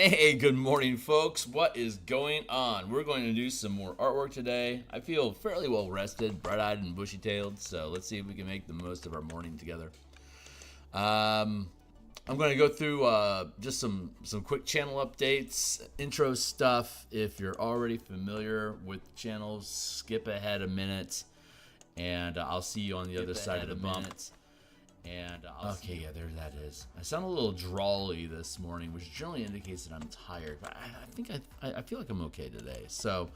Hey, good morning, folks. What is going on? We're going to do some more artwork today. I feel fairly well rested, bright-eyed, and bushy-tailed, so let's see if we can make the most of our morning together. I'm going to go through just some quick channel updates, intro stuff. If you're already familiar with the channel, skip ahead a minute, and I'll see you on the other side of the bump. Okay, yeah, there that is. I sound a little drawly this morning, which generally indicates that I'm tired. But I think I feel like I'm okay today. So,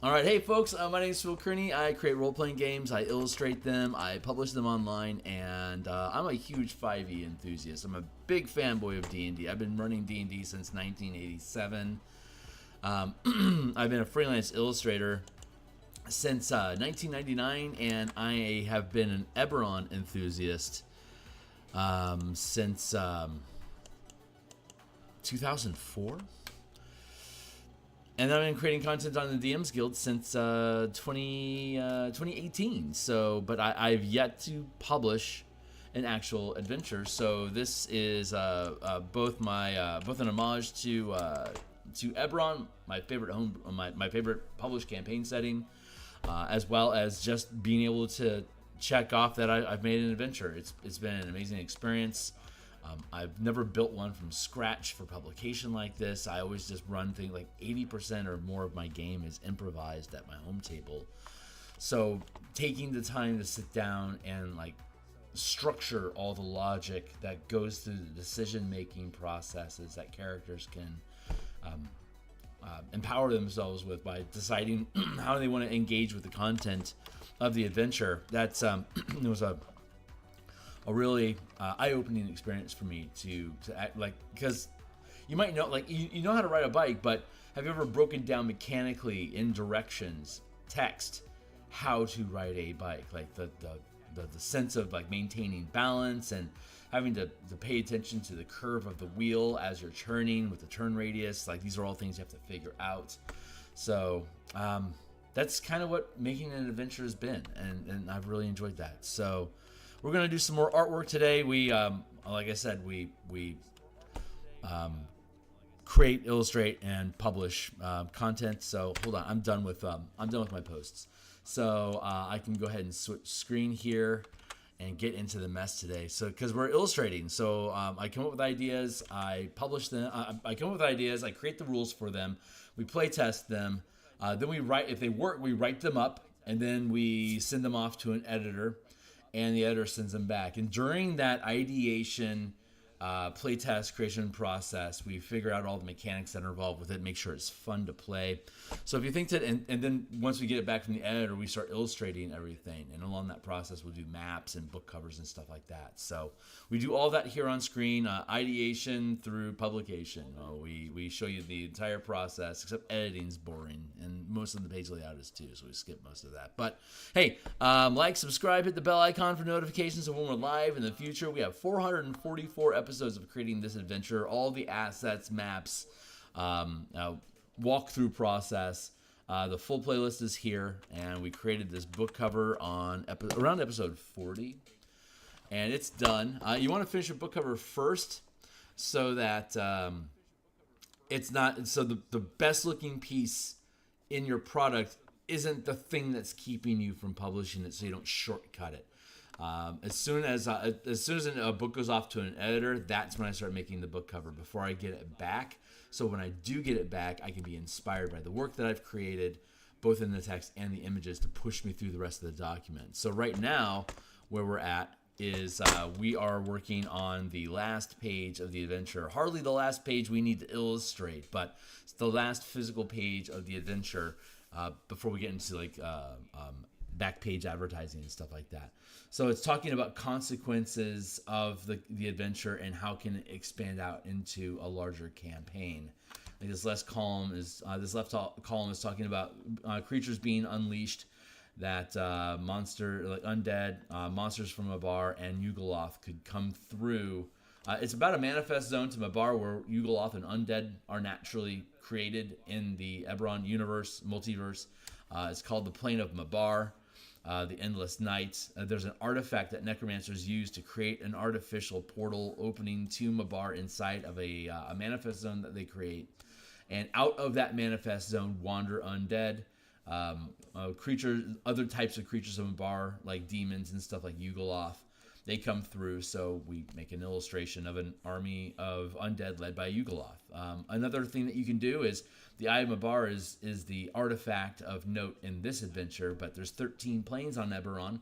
all right, hey folks, my name is Phil Kearney. I create role-playing games. I illustrate them. I publish them online, and I'm a huge 5e enthusiast. I'm a big fanboy of D&D. I've been running D&D since 1987. I've been a freelance illustrator since 1999, and I have been an Eberron enthusiast since 2004. And I've been creating content on the DMsGuild since 2018. So, but I've yet to publish an actual adventure. So this is both an homage to Eberron, my favorite published campaign setting. As well as just being able to check off that I've made an adventure. It's been an amazing experience. I've never built one from scratch for publication like this. I always just run things like 80% or more of my game is improvised at my home table. So taking the time to sit down and like structure all the logic that goes through the decision-making processes that characters can empower themselves with by deciding how they want to engage with the content of the adventure. That's it was a really eye-opening experience for me to act like, because you might know, like, you know how to ride a bike, but have you ever broken down mechanically in directions, text, how to ride a bike, like the sense of like maintaining balance and having to pay attention to the curve of the wheel as you're turning with the turn radius. Like, these are all things you have to figure out. So that's kind of what making an adventure has been, and I've really enjoyed that. So we're gonna do some more artwork today. We like I said, we create, illustrate, and publish content. So hold on, I'm done with my posts. So I can go ahead and switch screen here and get into the mess today. So, because we're illustrating, so I come up with ideas, I publish them. I come up with ideas, I create the rules for them, we play test them, then we write. If they work, we write them up, and then we send them off to an editor, and the editor sends them back. And during that ideation, playtest creation process, we figure out all the mechanics that are involved with it, make sure it's fun to play. So if you think that, and then once we get it back from the editor, we start illustrating everything, and along that process we'll do maps and book covers and stuff like that. So we do all that here on screen, ideation through publication. We show you the entire process, except editing's boring, and most of the page layout is too, so we skip most of that. But hey, like, subscribe, hit the bell icon for notifications of when we're live in the future. We have 444 episodes of creating this adventure, all the assets, maps, walkthrough process. The full playlist is here, and we created this book cover on around episode 40, and it's done. You want to finish your book cover first, so that it's not, so the best looking piece in your product isn't the thing that's keeping you from publishing it, so you don't shortcut it. As soon as a book goes off to an editor, that's when I start making the book cover before I get it back. So when I do get it back, I can be inspired by the work that I've created, both in the text and the images, to push me through the rest of the document. So right now, where we're at is we are working on the last page of the adventure. Hardly the last page we need to illustrate, but it's the last physical page of the adventure before we get into like back page advertising and stuff like that. So it's talking about consequences of the adventure and how can it expand out into a larger campaign. Like this left column is talking about creatures being unleashed, that undead monsters from Mabar and Yugoloth could come through. It's about a manifest zone to Mabar where Yugoloth and undead are naturally created in the Eberron universe, multiverse. It's called the Plane of Mabar. the Endless Night. There's an artifact that necromancers use to create an artificial portal opening to Mabar inside of a manifest zone that they create. And out of that manifest zone wander undead, creatures, other types of creatures of Mabar, like demons and stuff like Yugoloth. They come through, so we make an illustration of an army of undead led by Yugoloth. Another thing that you can do is the Eye of Mabar is the artifact of note in this adventure, but there's 13 planes on Eberron,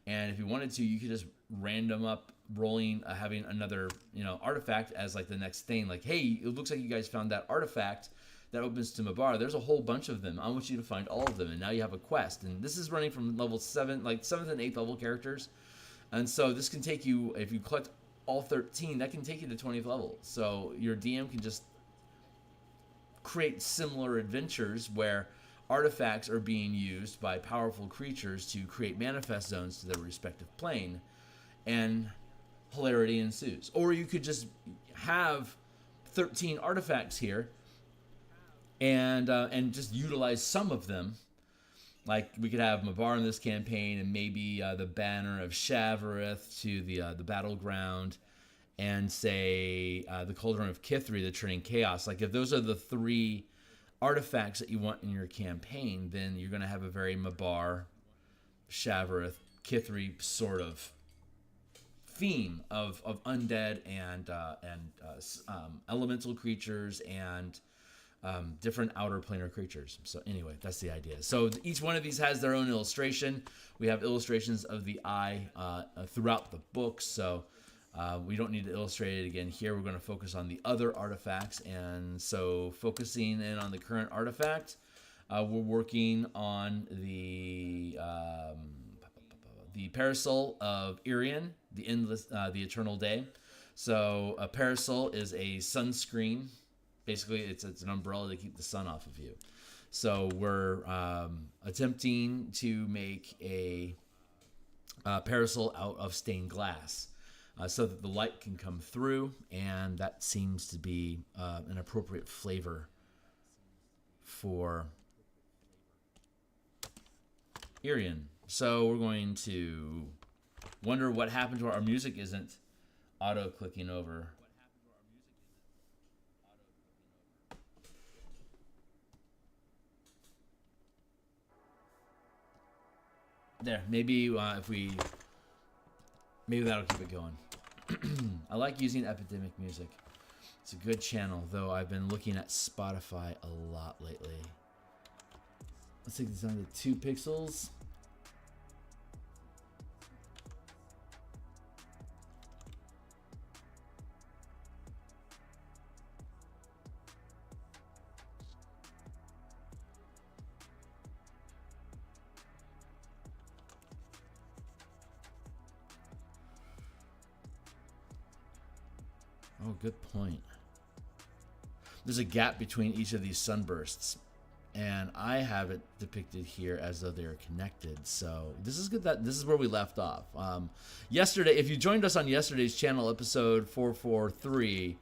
and if you wanted to, you could just random up rolling, having another artifact as like the next thing. Like, hey, it looks like you guys found that artifact that opens to Mabar. There's a whole bunch of them. I want you to find all of them, and now you have a quest. And this is running from level 7, like 7th and 8th level characters. And so this can take you, if you collect all 13, that can take you to 20th level. So your DM can just create similar adventures where artifacts are being used by powerful creatures to create manifest zones to their respective plane, and hilarity ensues. Or you could just have 13 artifacts here and just utilize some of them. Like, we could have Mabar in this campaign, and maybe the Banner of Shavareth to the battleground, and say the Cauldron of Kithri, the Turning Chaos. Like, if those are the 3 artifacts that you want in your campaign, then you're going to have a very Mabar, Shavareth, Kithri sort of theme of undead and elemental creatures and different outer planar creatures. So anyway, that's the idea. So each one of these has their own illustration. We have illustrations of the eye throughout the book, so we don't need to illustrate it again here. We're going to focus on the other artifacts, and so focusing in on the current artifact, we're working on the Parasol of Irian, the endless, the Eternal Day. So a parasol is a sunscreen. Basically, it's an umbrella to keep the sun off of you. So we're attempting to make a parasol out of stained glass so that the light can come through, and that seems to be an appropriate flavor for Irian. So we're going to wonder what happened to our music isn't auto-clicking over. There, maybe maybe that'll keep it going. I like using Epidemic Music. It's a good channel, though I've been looking at Spotify a lot lately. Let's take this down to 2 pixels. Oh, good point. There's a gap between each of these sunbursts, and I have it depicted here as though they are connected. So this is good. That this is where we left off. Yesterday, if you joined us on yesterday's channel, episode 443,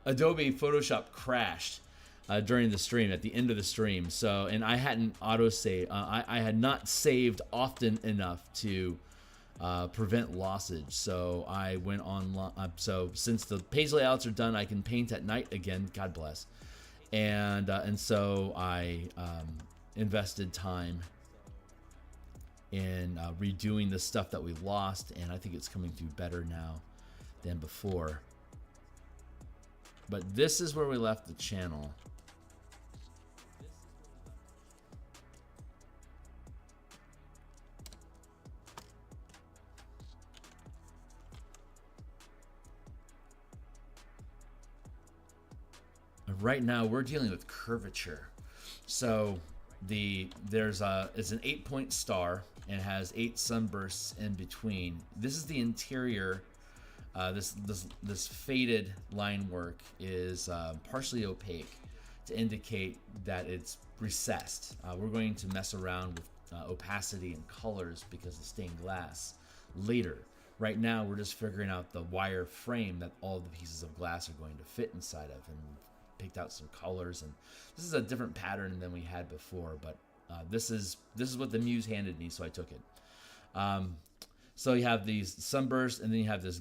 Adobe Photoshop crashed during the stream, at the end of the stream. So, and I hadn't auto-saved. I had not saved often enough to prevent lossage. So I went online. So since the page layouts are done, I can paint at night again. God bless. And so I invested time in redoing the stuff that we lost, and I think it's coming through better now than before. But this is where we left the channel. Right now we're dealing with curvature. So it's an 8-point star and has 8 sunbursts in between. This is the interior. This faded line work is partially opaque to indicate that it's recessed. We're going to mess around with opacity and colors because of stained glass later. Right now we're just figuring out the wire frame that all the pieces of glass are going to fit inside of, and picked out some colors, and this is a different pattern than we had before, but this is what the muse handed me, so I took it. So you have these sunbursts, and then you have this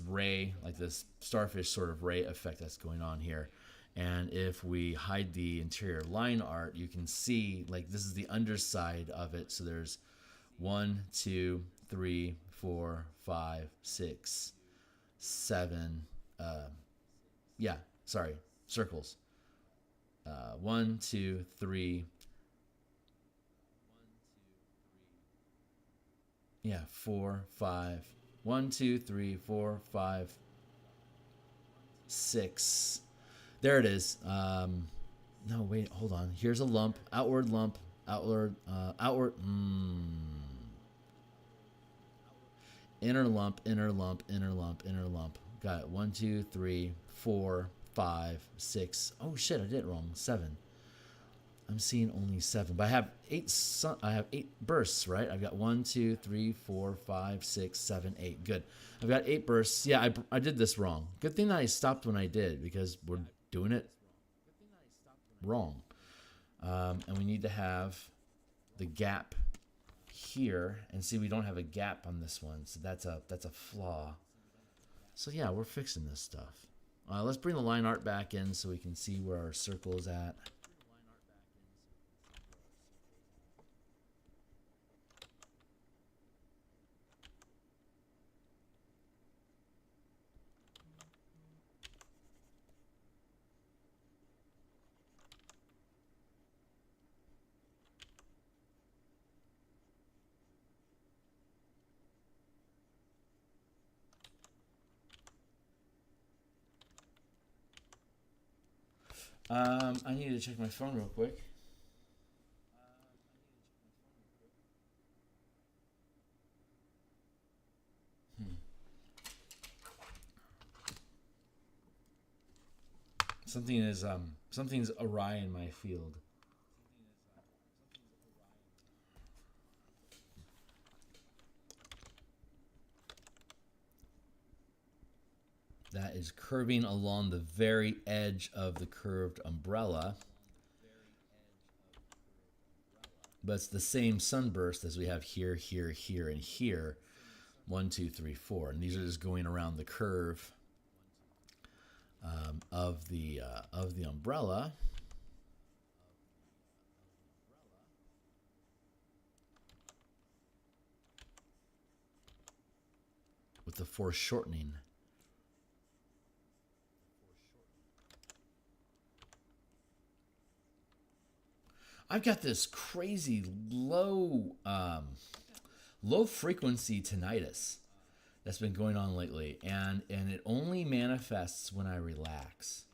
ray, like this starfish sort of ray effect that's going on here. And if we hide the interior line art, you can see like this is the underside of it. So there's 1, 2, 3, 4, 5, 6, 7. Circles. 1, 2, 3. 4, 5. 1, 2, 3, 4, 5, 6. There it is. No, wait, hold on. Here's a lump, outward, inner lump. Got it. 1, 2, 3, 4, 5, 6. Oh shit, I did it wrong. 7. I'm seeing only 7, but I have 8 bursts, right? I've got 1, 2, 3, 4, 5, 6, 7, 8. Good. I've got 8 bursts. Yeah, I did this wrong. Good thing that I stopped when I did, because we're doing it wrong. And we need to have the gap here, and see, we don't have a gap on this one, so that's a flaw. So yeah, we're fixing this stuff. Let's bring the line art back in so we can see where our circle is at. I need to check my phone real quick. Something's awry in my field. That is curving along the very edge of the curved umbrella. But it's the same sunburst as we have here, here, here, and here. 1, 2, 3, 4. And these are just going around the curve of the umbrella. With the foreshortening. I've got this crazy low frequency tinnitus that's been going on lately, and it only manifests when I relax.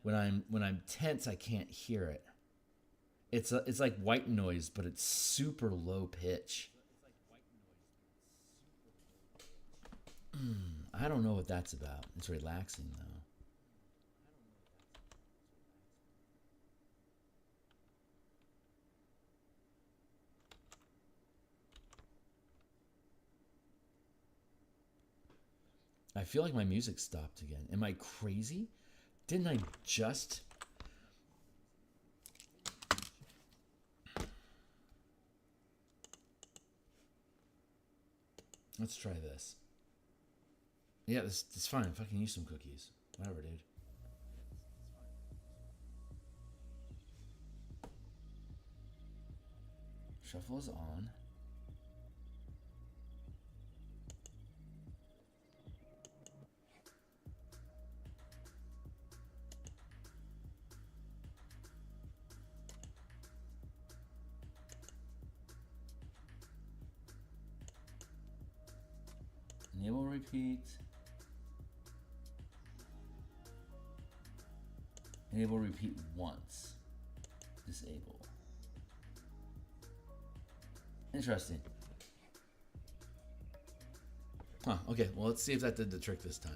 When I'm tense, I can't hear it. It's like white noise, but it's super low pitch. I don't know what that's about. It's relaxing though. I feel like my music stopped again. Am I crazy? Didn't I just... Let's try this. Yeah, this is fine. If I can use some cookies. Whatever, dude. Shuffle is on. Enable repeat. Enable repeat once. Disable. Interesting. Huh, okay, well, let's see if that did the trick this time.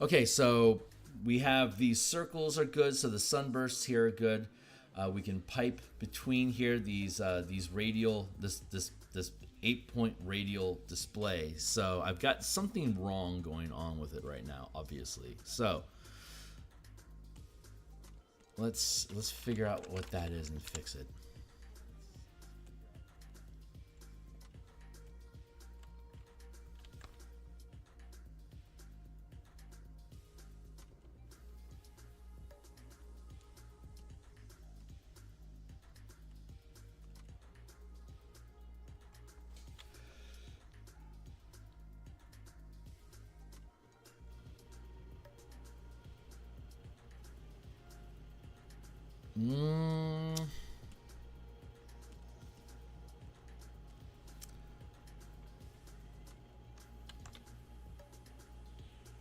Okay, so we have these circles are good, so the sunbursts here are good. We can pipe between here these radial, this 8-point radial display. So I've got something wrong going on with it right now, obviously. So let's figure out what that is and fix it.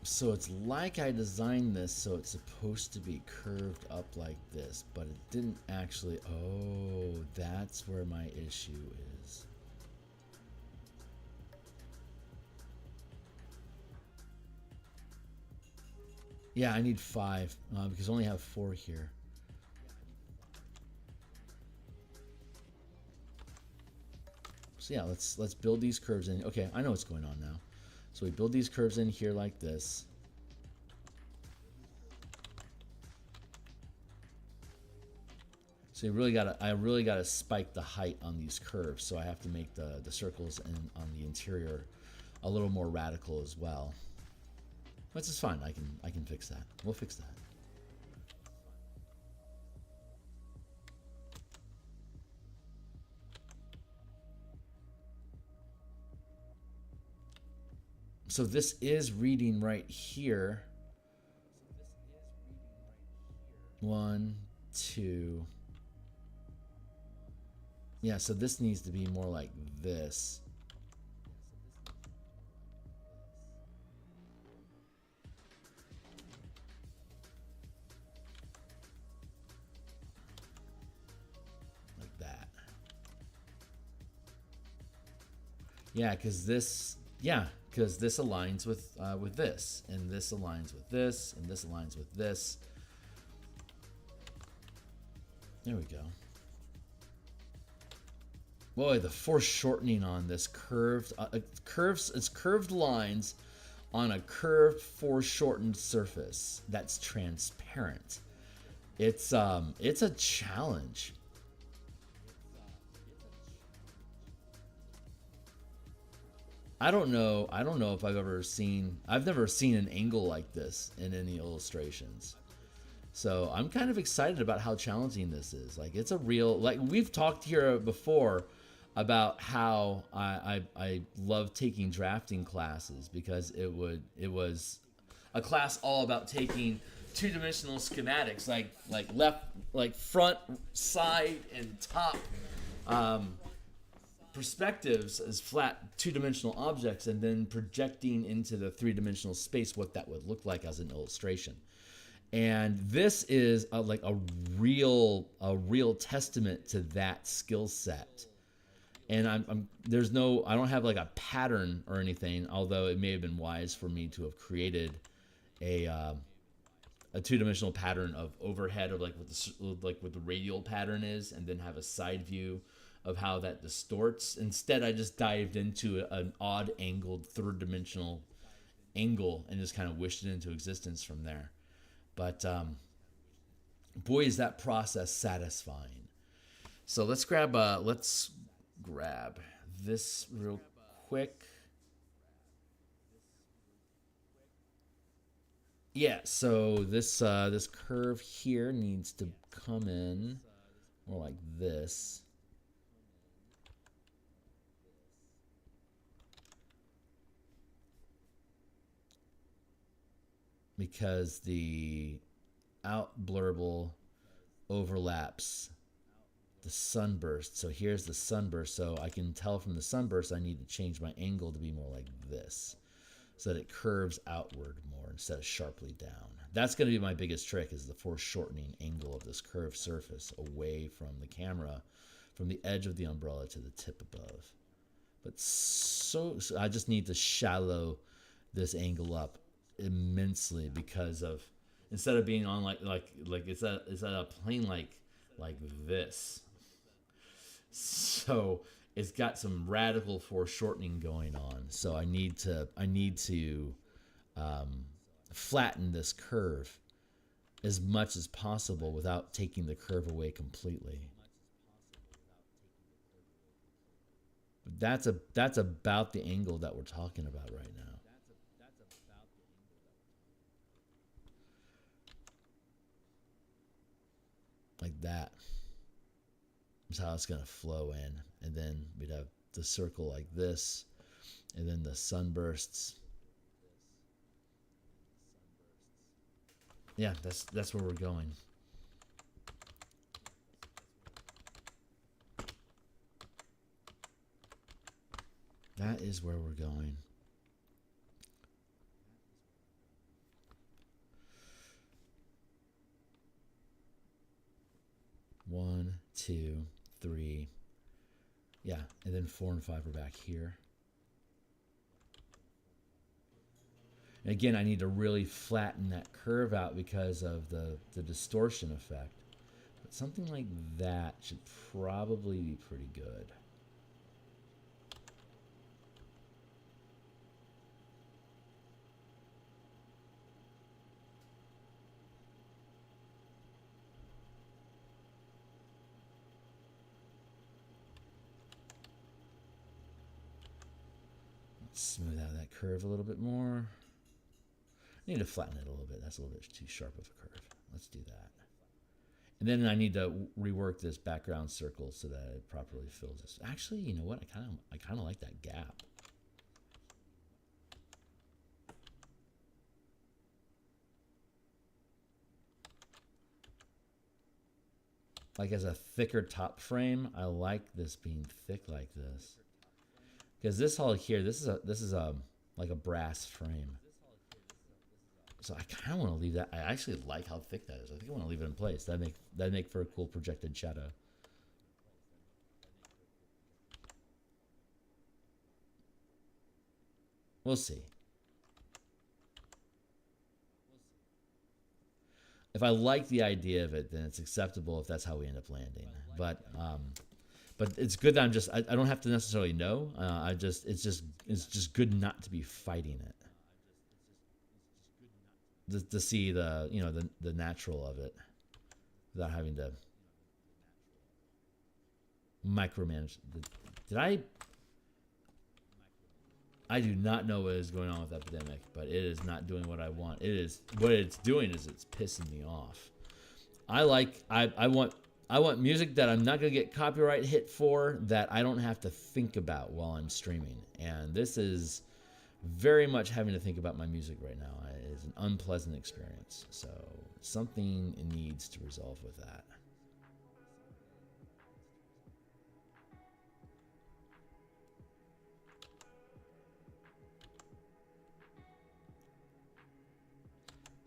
So it's like I designed this so it's supposed to be curved up like this, but it didn't actually. Oh, that's where my issue is. Yeah, I need 5 because I only have 4 here. So yeah, let's build these curves in. Okay, I know what's going on now. So we build these curves in here like this. So I really gotta spike the height on these curves. So I have to make the circles on the interior a little more radical as well. Which is fine. I can fix that. We'll fix that. So this is reading right here. 1, 2. Yeah, so this needs to be more like this. Like that. Yeah, because this aligns with this, and this aligns with this, and this aligns with this. There we go. Boy, the foreshortening on this curved it's curved lines on a curved foreshortened surface that's transparent. It's a challenge. I don't know if I've never seen an angle like this in any illustrations. So I'm kind of excited about how challenging this is. Like, it's a real, like, we've talked here before about how I love taking drafting classes because it was a class all about taking two-dimensional schematics like left, like front, side, and top perspectives as flat two-dimensional objects, and then projecting into the three-dimensional space what that would look like as an illustration. And this is like a real testament to that skill set. And I don't have like a pattern or anything, although it may have been wise for me to have created a two-dimensional pattern of overhead of like what the radial pattern is, and then have a side view of how that distorts. Instead, I just dived into an odd angled third-dimensional angle and just kind of wished it into existence from there. But boy, is that process satisfying. So let's grab this real quick. Yeah, so this curve here needs to come in more like this. Because the out blurble overlaps the sunburst. So here's the sunburst. So I can tell from the sunburst I need to change my angle to be more like this, so that it curves outward more instead of sharply down. That's going to be my biggest trick, is the foreshortening angle of this curved surface away from the camera, from the edge of the umbrella to the tip above. But so I just need to shallow this angle up immensely, because of, instead of being on like it's at a plane like this. So it's got some radical foreshortening going on. So I need to flatten this curve as much as possible without taking the curve away completely. That's about the angle that we're talking about right now. Like that is how it's going to flow in. And then we'd have the circle like this, and then the sunbursts. Yeah, that's where we're going. That is where we're going. One, two, three. Yeah, and then 4 and 5 are back here. And again, I need to really flatten that curve out because of the distortion effect. But something like that should probably be pretty good. Smooth out that curve a little bit more. I need to flatten it a little bit. That's a little bit too sharp of a curve. Let's do that. And then I need to rework this background circle so that it properly fills this. Actually, you know what? I kind of like that gap. Like as a thicker top frame, I like this being thick like this. Because this hull here, this is a like a brass frame. So I kind of want to leave that. I actually like how thick that is. I think I want to leave it in place. That'd make for a cool projected shadow. We'll see. If I like the idea of it, then it's acceptable if that's how we end up landing. But it's good that I don't have to necessarily know. It's just good not to be fighting it. To see the natural of it without having to micromanage. I do not know what is going on with Epidemic, but it is not doing what I want. What it's doing is it's pissing me off. I want music that I'm not going to get copyright hit for, that I don't have to think about while I'm streaming. And this is very much having to think about my music right now. It is an unpleasant experience. So something needs to resolve with that.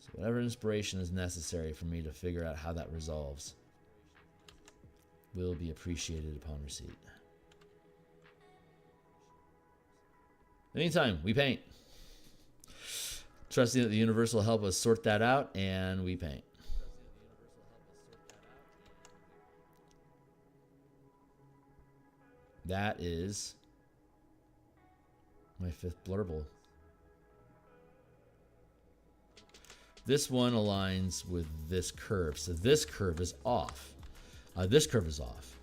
So whatever inspiration is necessary for me to figure out how that resolves will be appreciated upon receipt. In the meantime, we paint. Trusting that the universe will help us sort that out, and we paint. That is my 5th blurble. This one aligns with this curve, so this curve is off. This curve is off.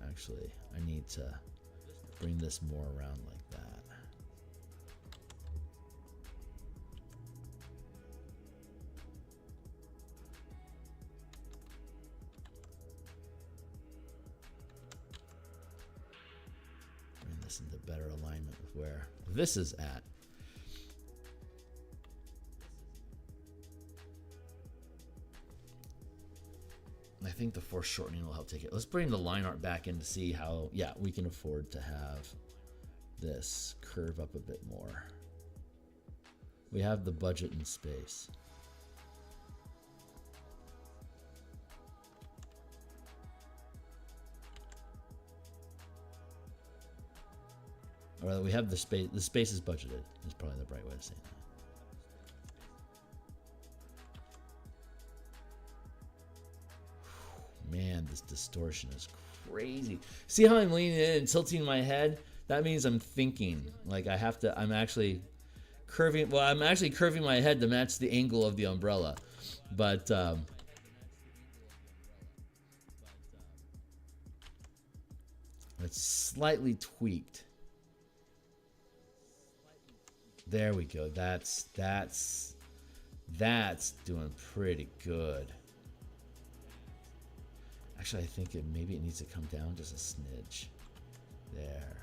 Actually, I need to bring this more around like that. Bring this into better alignment with where this is at. I think the foreshortening will help take it. Let's bring the line art back in to see how, yeah, we can afford to have this curve up a bit more. We have the budget and space. Or rather, we have the space. The space is budgeted. Is probably the right way to say that. Man, this distortion is crazy. See how I'm leaning in and tilting my head? That means I'm thinking. Like I have to, I'm actually curving, well, I'm actually curving my head to match the angle of the umbrella. But, it's slightly tweaked. There we go. That's doing pretty good. Actually, I think maybe it needs to come down just a smidge. There.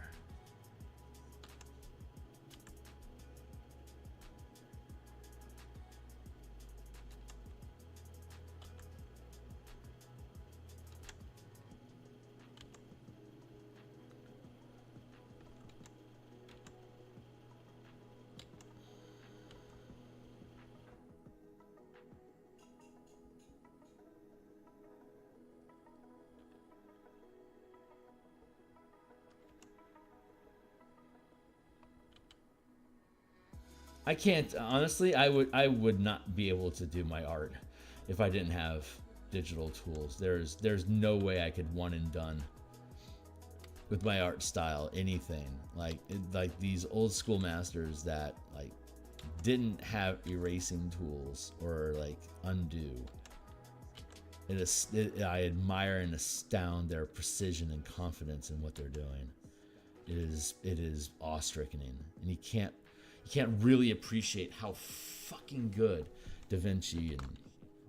I can't honestly. I would not be able to do my art if I didn't have digital tools. There's no way I could one and done with my art style anything like these old school masters that like didn't have erasing tools or like undo. I admire and astound their precision and confidence in what they're doing. It is awe-striking, and you can't really appreciate how fucking good Da Vinci and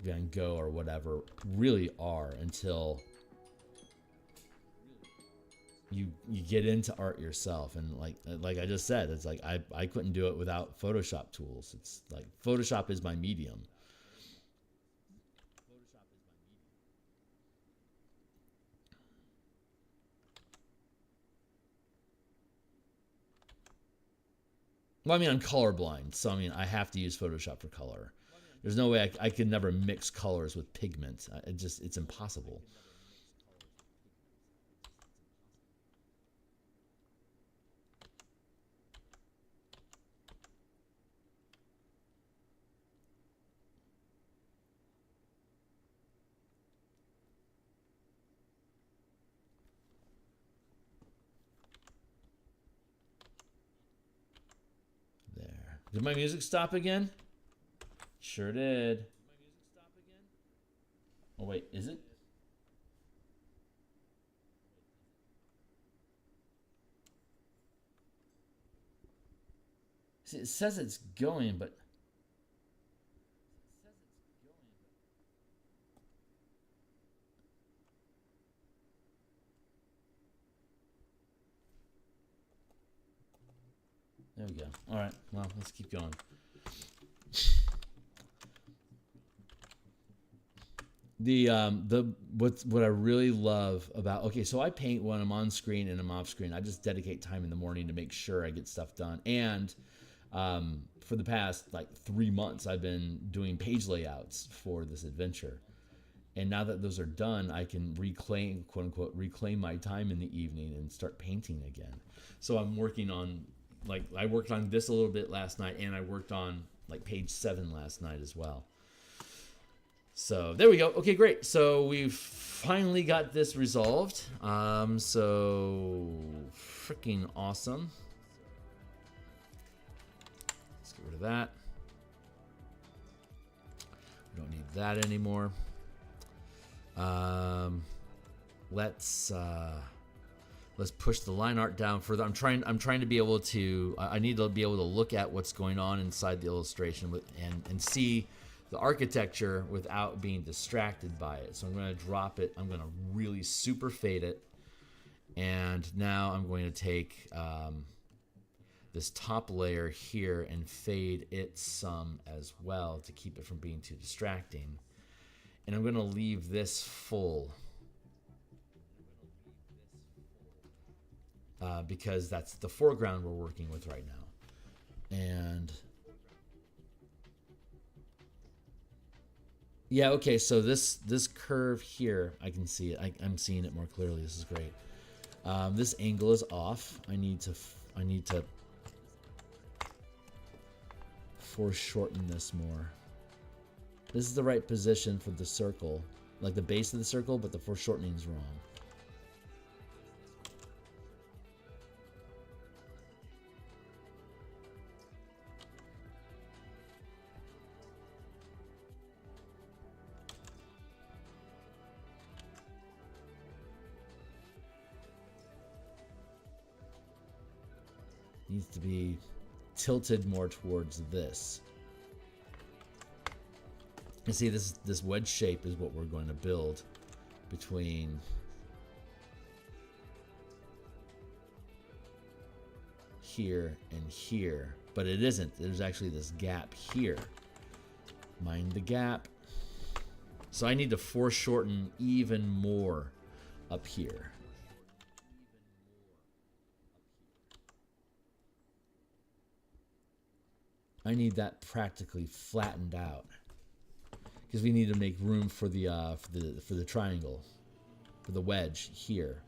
Van Gogh or whatever really are until you get into art yourself. And like I just said, it's like I couldn't do it without Photoshop tools. It's like Photoshop is my medium. Well, I mean, I'm colorblind, so I mean, I have to use Photoshop for color. There's no way I could never mix colors with pigment. It's impossible. Did my music stop again? Sure did. Oh wait, is it? See, it says it's going, but there we go. All right, well, let's keep going. What I really love about, okay, so I paint when I'm on screen and I'm off screen. I just dedicate time in the morning to make sure I get stuff done. And for the past like 3 months, I've been doing page layouts for this adventure. And now that those are done, I can reclaim, quote unquote, reclaim my time in the evening and start painting again. So I'm working on, like, I worked on this a little bit last night, and I worked on like page 7 last night as well. So there we go. Okay, great. So we've finally got this resolved. So freaking awesome. Let's get rid of that. We don't need that anymore. Let's push the line art down further. I'm trying to be able to. I need to be able to look at what's going on inside the illustration and see the architecture without being distracted by it. So I'm going to drop it. I'm going to really super fade it, and now I'm going to take this top layer here and fade it some as well to keep it from being too distracting. And I'm going to leave this full. Because that's the foreground we're working with right now. And yeah, okay, so this curve here, I can see it. I'm seeing it more clearly. This is great. This angle is off. I need to foreshorten this more. This is the right position for the circle, like the base of the circle, but the foreshortening is wrong. needs to be tilted more towards this. You see, this wedge shape is what we're going to build between here and here, but it isn't. There's actually this gap here. Mind the gap. So I need to foreshorten even more up here. I need that practically flattened out because we need to make room for the triangle, for the wedge here.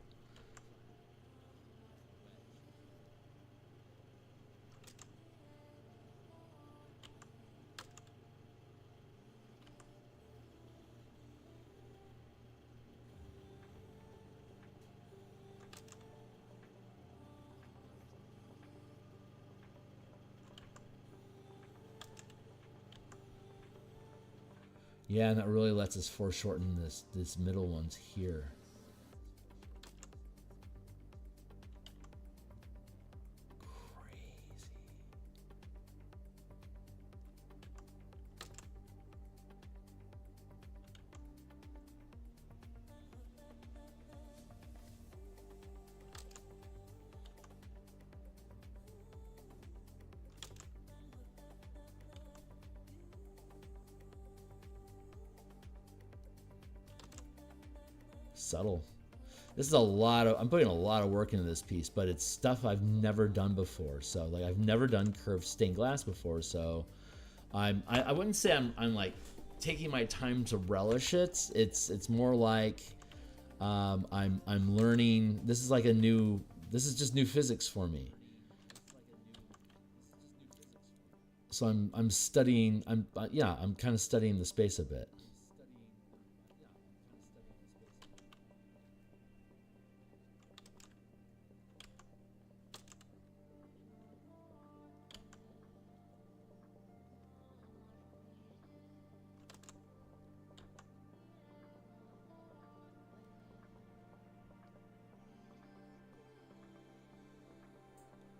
Yeah, and that really lets us foreshorten this middle ones here. Crazy. Subtle. This is a lot of, I'm putting a lot of work into this piece, but it's stuff I've never done before. So like I've never done curved stained glass before, so I wouldn't say I'm like taking my time to relish it. It's more like I'm learning. This is like this is just new physics for me. So I'm studying. I'm kind of studying the space a bit.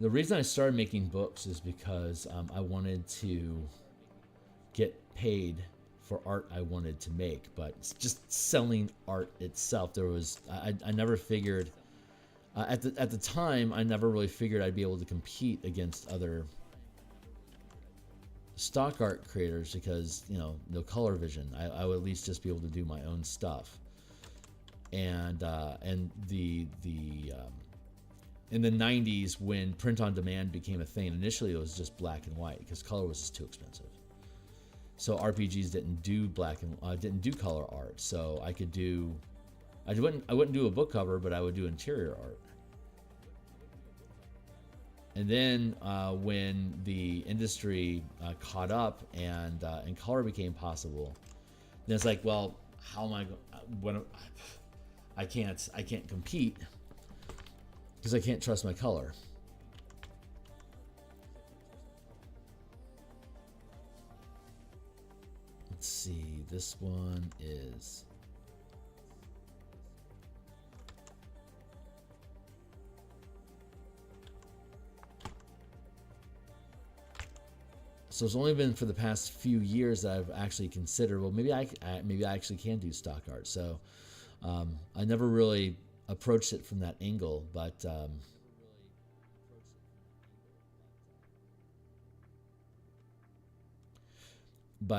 The reason I started making books is because I wanted to get paid for art I wanted to make, but just selling art itself, there was I never figured at the time I never really figured I'd be able to compete against other stock art creators because no color vision. I would at least just be able to do my own stuff, and in the 90s, when print on demand became a thing, initially it was just black and white because color was just too expensive. So RPGs didn't do didn't do color art. So I wouldn't do a book cover, but I would do interior art. And then when the industry caught up and color became possible, then it's like, well, how am I going? I can't compete. Because I can't trust my color. Let's see, this one is... So it's only been for the past few years that I've actually considered, well, maybe I actually can do stock art. So I never really approached it from that angle, but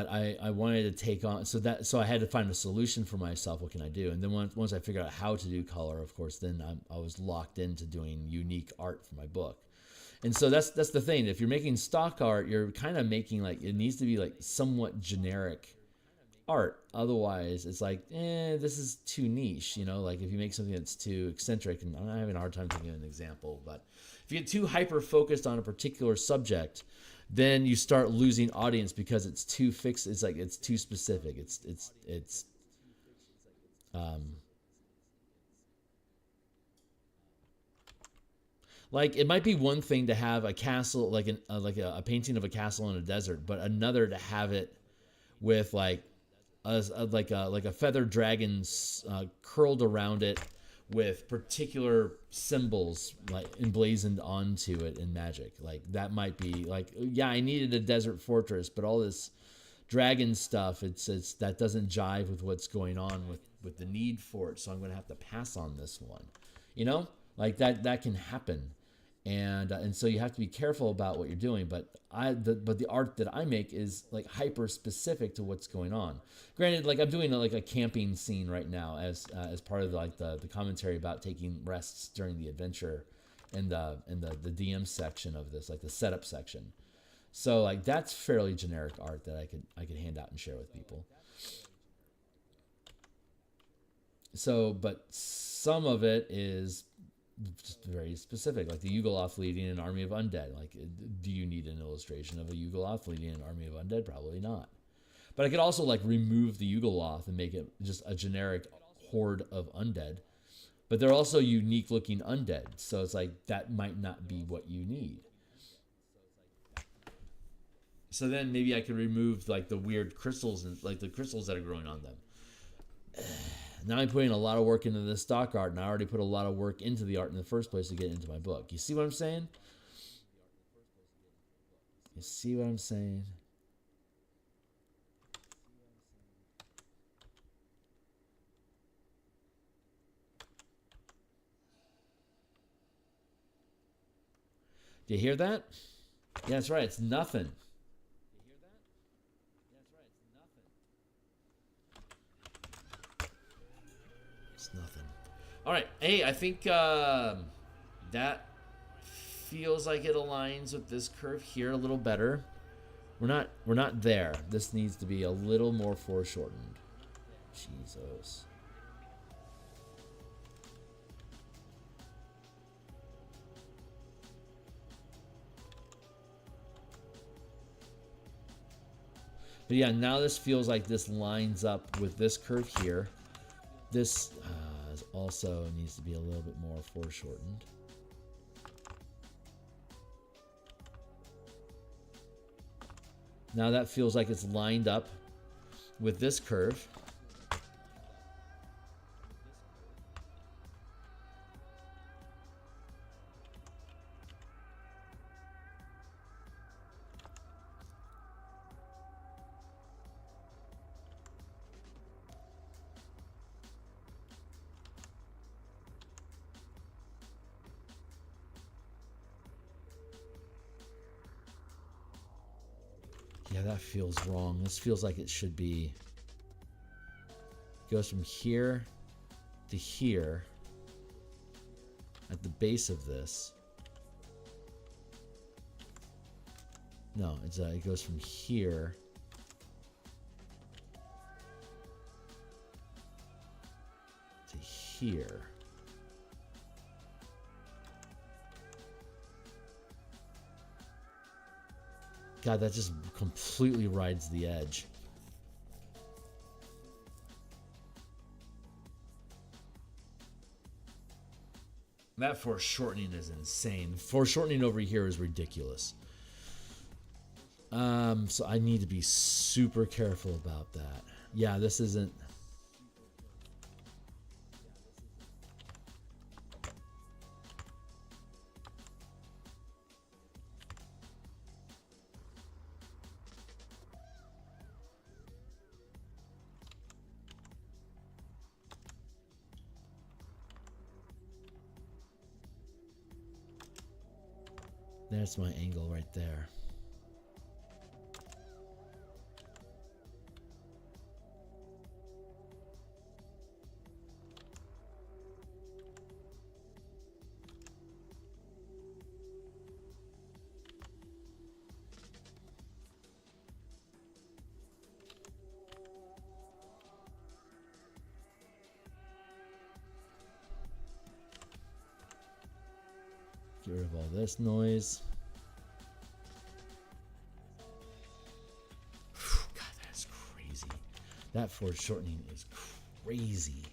I wanted to take on, so I had to find a solution for myself. What can I do? And then once I figured out how to do color, of course, then I was locked into doing unique art for my book. And so that's the thing. If you're making stock art, you're kind of making like, it needs to be like somewhat generic art. Otherwise it's like, this is too niche, like if you make something that's too eccentric, and I'm having a hard time thinking of an example, but if you get too hyper focused on a particular subject, then you start losing audience because it's too fixed. It's like, it's too specific. It's like it might be one thing to have a castle, like a painting of a castle in a desert, but another to have it with like a feathered dragon curled around it with particular symbols like emblazoned onto it in Magic. Like that might be like, yeah, I needed a desert fortress, but all this dragon stuff, it's that doesn't jive with what's going on with the need for it, so I'm going to have to pass on this one. You know, like that can happen, and so you have to be careful about what you're doing. But the art that I make is like hyper specific to what's going on. Granted, like I'm doing like a camping scene right now as part of like the commentary about taking rests during the adventure, in the DM section of this, like the setup section. So like that's fairly generic art that I could hand out and share with people. So, but some of it is just very specific, like the Yugoloth leading an army of undead. Like, do you need an illustration of a Yugoloth leading an army of undead? Probably not. But I could also like remove the Yugoloth and make it just a generic horde of undead. But they're also unique looking undead, so it's like that might not be what you need. So then maybe I could remove like the weird crystals and like the crystals that are growing on them. Now I'm putting a lot of work into this stock art, and I already put a lot of work into the art in the first place to get into my book. You see what I'm saying? You see what I'm saying? Do you hear that? Yeah, that's right. It's nothing. Nothing. All right. Hey, I think that feels like it aligns with this curve here a little better. We're not there. This needs to be a little more foreshortened. Jesus. But yeah, now this feels like this lines up with this curve here. This also needs to be a little bit more foreshortened. Now that feels like it's lined up with this curve. Yeah, that feels wrong. This feels like it should be. It goes from here to here at the base of this. No, it goes from here to here. God, that just completely rides the edge. That foreshortening is insane. Foreshortening over here is ridiculous. So I need to be super careful about that. Yeah, this isn't... There's my angle right there. Get rid of all this noise. God, that's crazy. That foreshortening is crazy.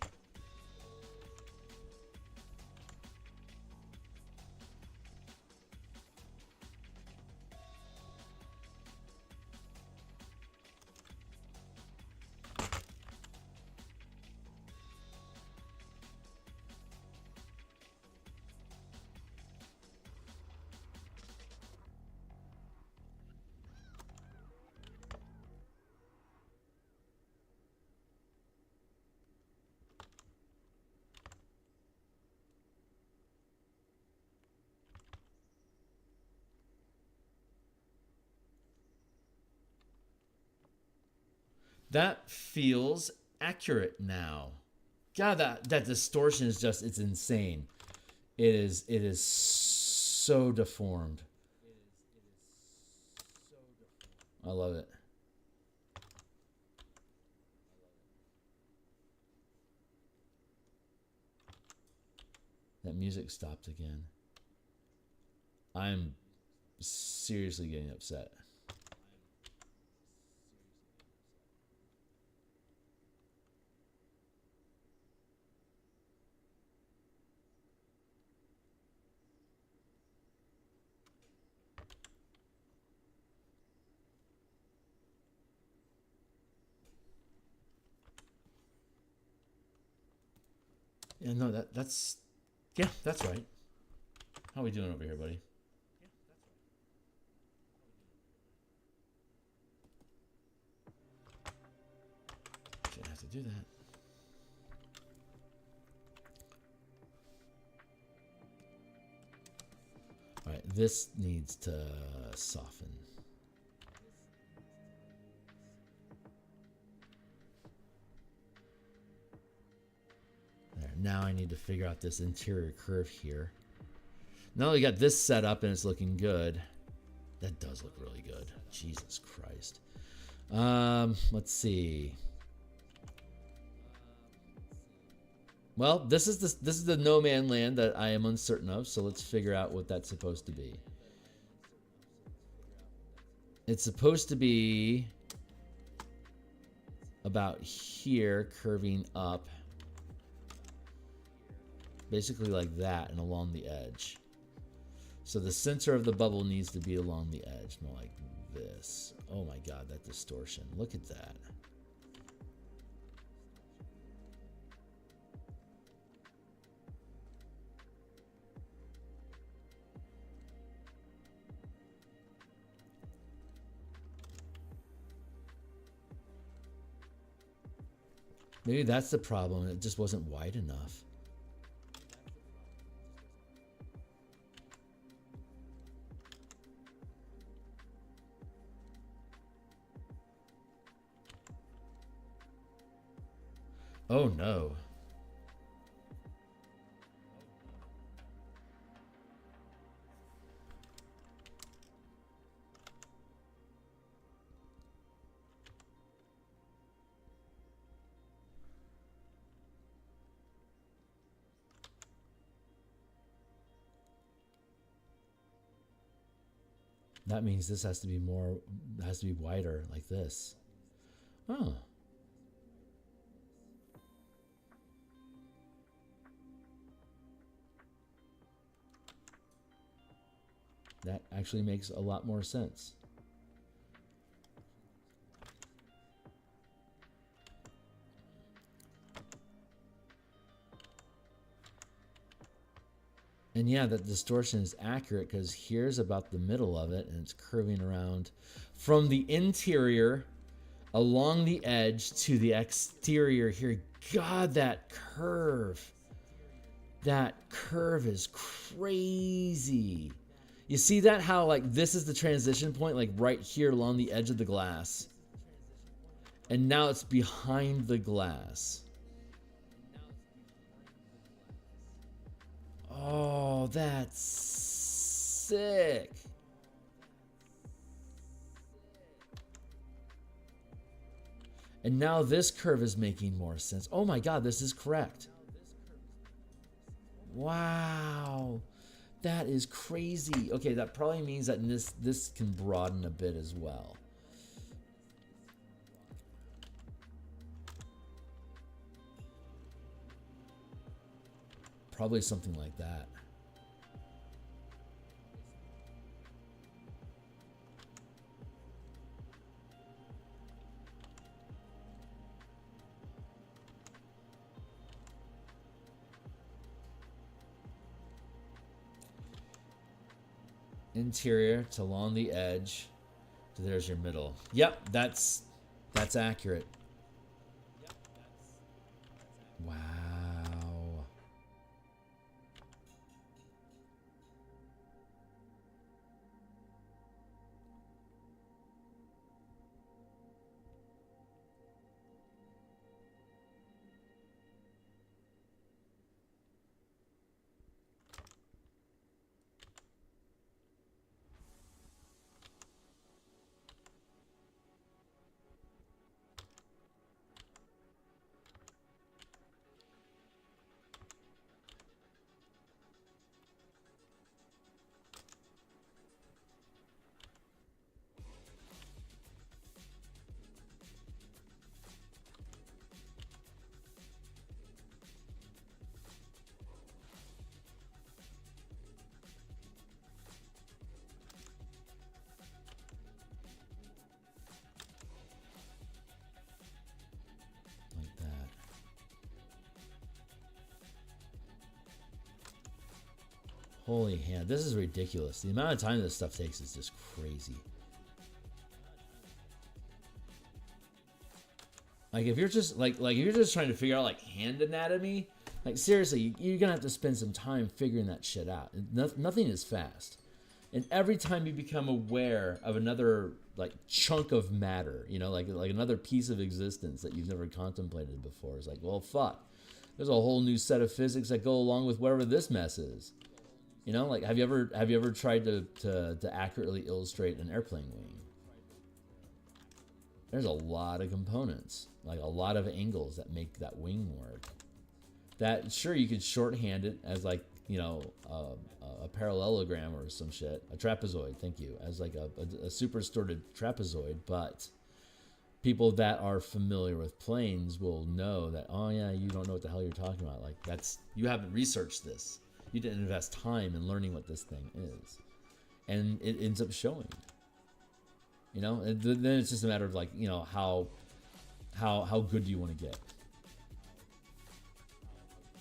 That feels accurate now. God, that distortion is just, it's insane. It is so deformed. I love it. That music stopped again. I'm seriously getting upset. Yeah, no, that's yeah, that's right. How are we doing over here, buddy? Shouldn't have to do that. All right, this needs to soften. There. Now I need to figure out this interior curve here. Now we got this set up and it's looking good. That does look really good. Jesus Christ. Let's see. Well, this is the no man land that I am uncertain of, so let's figure out what that's supposed to be. It's supposed to be about here, curving up. Basically like that and along the edge. So the center of the bubble needs to be along the edge, more like this. Oh my God, that distortion. Look at that. Maybe that's the problem. It just wasn't wide enough. Oh no. That means this has to be more, has to be wider like this. Oh. That actually makes a lot more sense. And yeah, that distortion is accurate because here's about the middle of it and it's curving around from the interior along the edge to the exterior here. God, that curve. That curve is crazy. You see that, how like this is the transition point, like right here along the edge of the glass. And now it's behind the glass. Oh, that's sick. And now this curve is making more sense. Oh my God, this is correct. Wow. That is crazy. Okay, that probably means that this can broaden a bit as well. Probably something like that. Interior to along the edge. So there's your middle. Yep, that's accurate. Wow. Holy hand, this is ridiculous. The amount of time this stuff takes is just crazy. Like if you're just like if you're just trying to figure out like hand anatomy, like seriously, you're gonna have to spend some time figuring that shit out. Nothing is fast. And every time you become aware of another like chunk of matter, you know, like another piece of existence that you've never contemplated before, it's like, well, fuck. There's a whole new set of physics that go along with whatever this mess is. You know, like have you ever tried to accurately illustrate an airplane wing? There's a lot of components, like a lot of angles that make that wing work. That sure you could shorthand it as like, you know, a parallelogram or some shit, a trapezoid. Thank you, as like a super distorted trapezoid. But people that are familiar with planes will know that, oh yeah, you don't know what the hell you're talking about. Like that's, you haven't researched this. You didn't invest time in learning what this thing is, and it ends up showing. You know, and then it's just a matter of like, you know, how good do you want to get?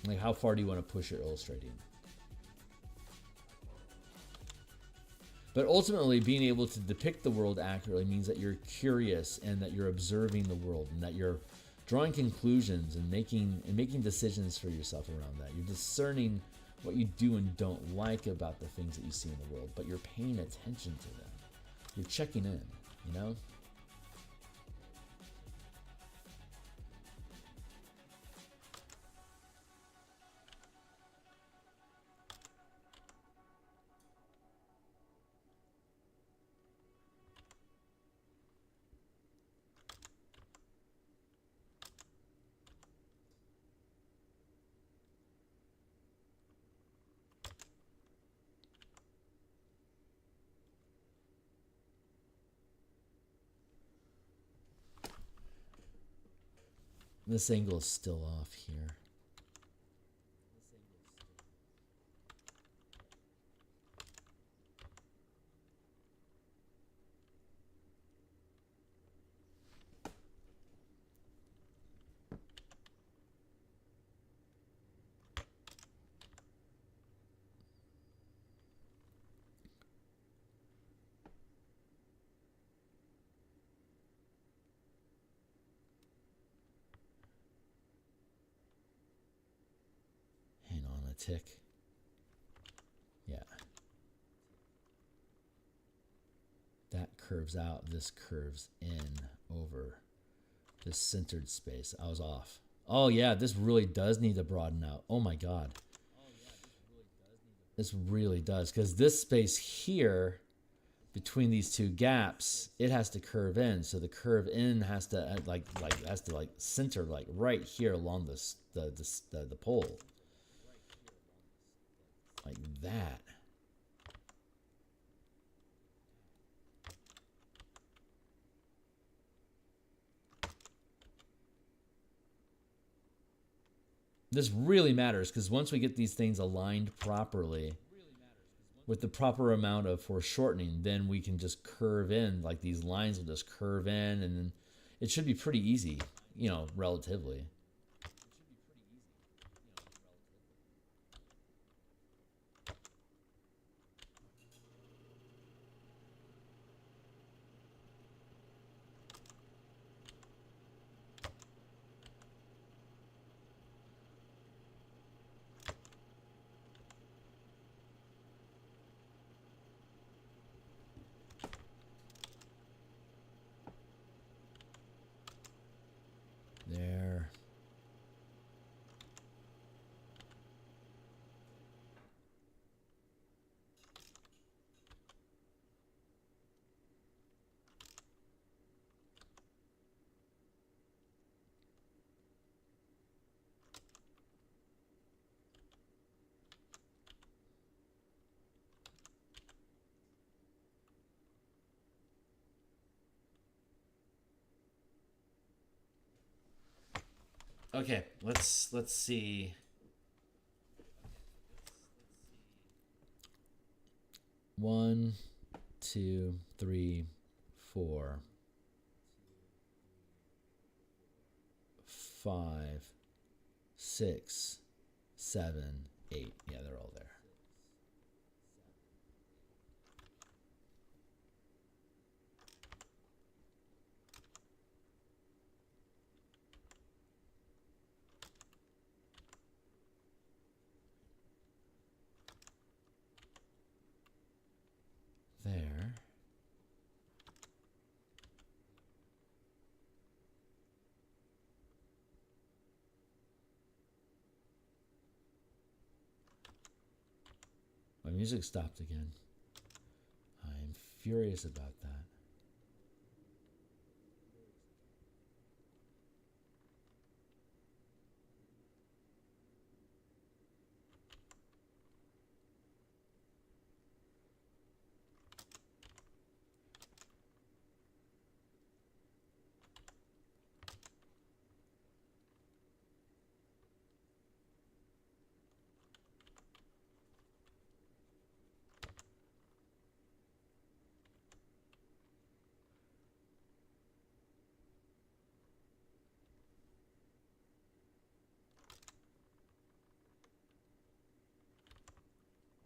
Like how far do you want to push your illustrating? But ultimately, being able to depict the world accurately means that you're curious and that you're observing the world and that you're drawing conclusions and making decisions for yourself around that. You're discerning what you do and don't like about the things that you see in the world, but you're paying attention to them. You're checking in, you know? This angle is still off here. Tick. Yeah. That curves out. This curves in over this centered space. I was off. Oh yeah, this really does need to broaden out. Oh my god. This really does, because this space here between these two gaps, it has to curve in. So the curve in has to like center like right here along this the pole. Like that. This really matters, because once we get these things aligned properly with the proper amount of foreshortening, then we can just curve in. Like these lines will just curve in, and then it should be pretty easy, you know, relatively. There. Okay, let's see. One, 2, 3, 4, 5, 6, 7, 8. Yeah, they're all there. My music stopped again. I'm furious about that.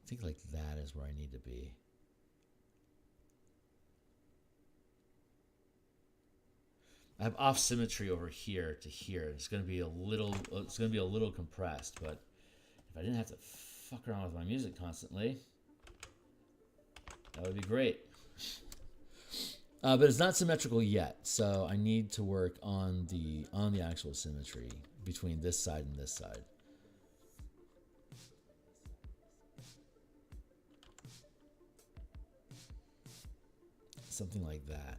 I think like that is where I need to be. I have off symmetry over here to here. It's gonna be a little. It's gonna be a little compressed, but if I didn't have to fuck around with my music constantly, that would be great. But it's not symmetrical yet, so I need to work on the actual symmetry between this side and this side. Something like that.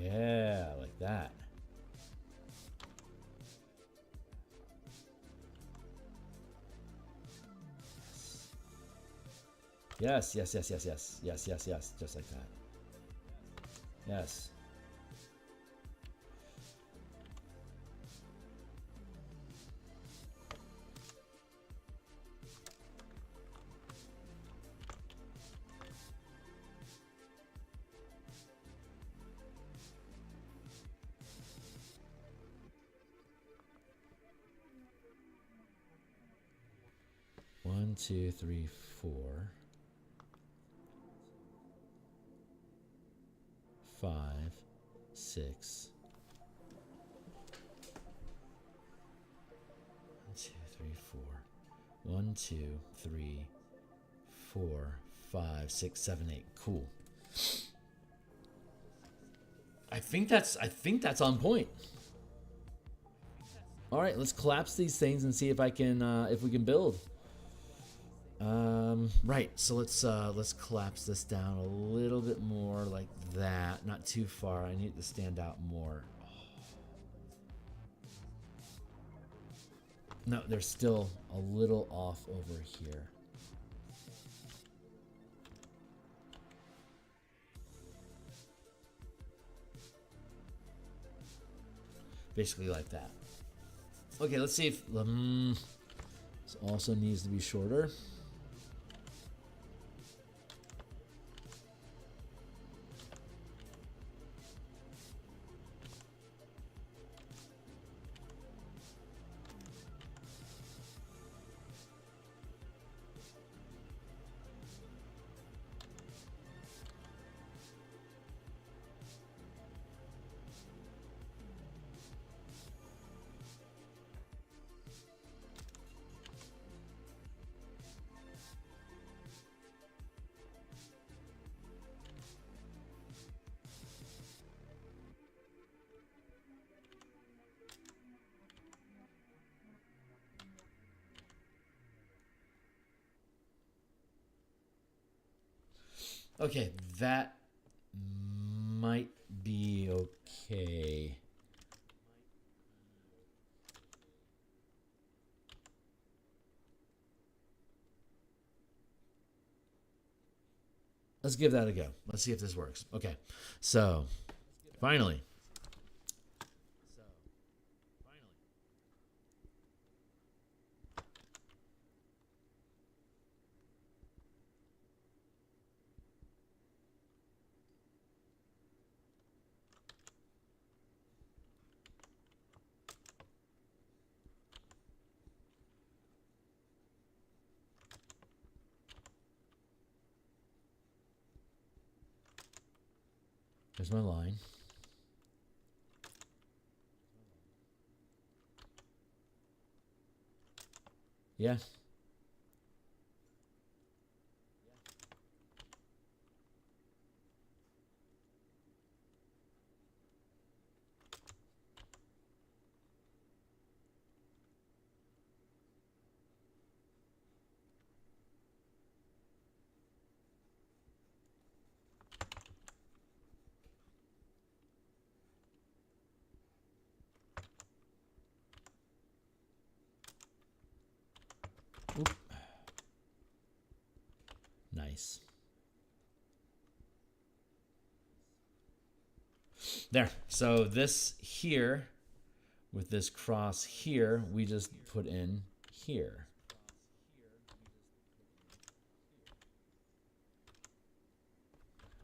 Yeah, like that. Yes, yes, yes, yes, yes, yes, yes, yes, just like that. Yes. One, two, three, four. 5, 6. 1, 2, 3, 4. 1, 2, 3, 4, 5, 6, 7, 8. Cool. I think that's on point. All right, let's collapse these things and see if I can if we can build. Right, so let's collapse this down a little bit more like that. Not too far. I need it to stand out more. No, there's still a little off over here. Basically like that. Okay, let's see if this also needs to be shorter. Okay, that might be okay. Let's give that a go. Let's see if this works. Okay, so finally. There's my line. Yeah. Oop. Nice. There. So this here, with this cross here, we just put in here.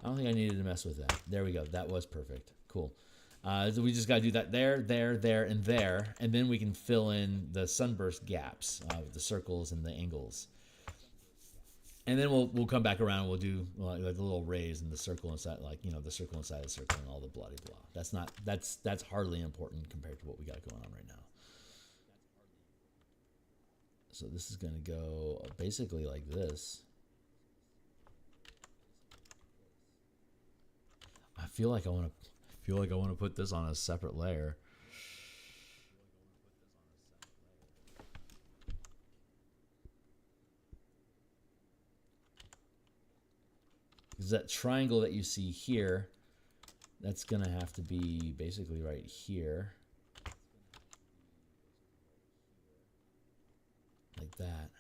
I don't think I needed to mess with that. There we go. That was perfect. Cool. So we just got to do that there, and there, and then we can fill in the sunburst gaps with the circles and the angles. And then we'll come back around and we'll do like a little raise in the circle inside, like, you know, the circle inside the circle and all the bloody blah. That's hardly important compared to what we got going on right now. So this is going to go basically like this. I feel like I want to put this on a separate layer. Because that triangle that you see here, that's going to have to be basically right here. Like that.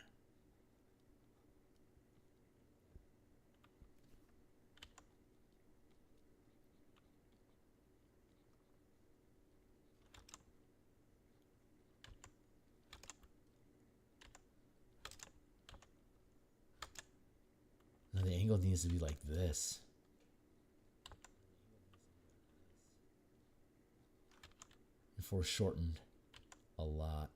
Now the angle needs to be like this. And foreshortened a lot.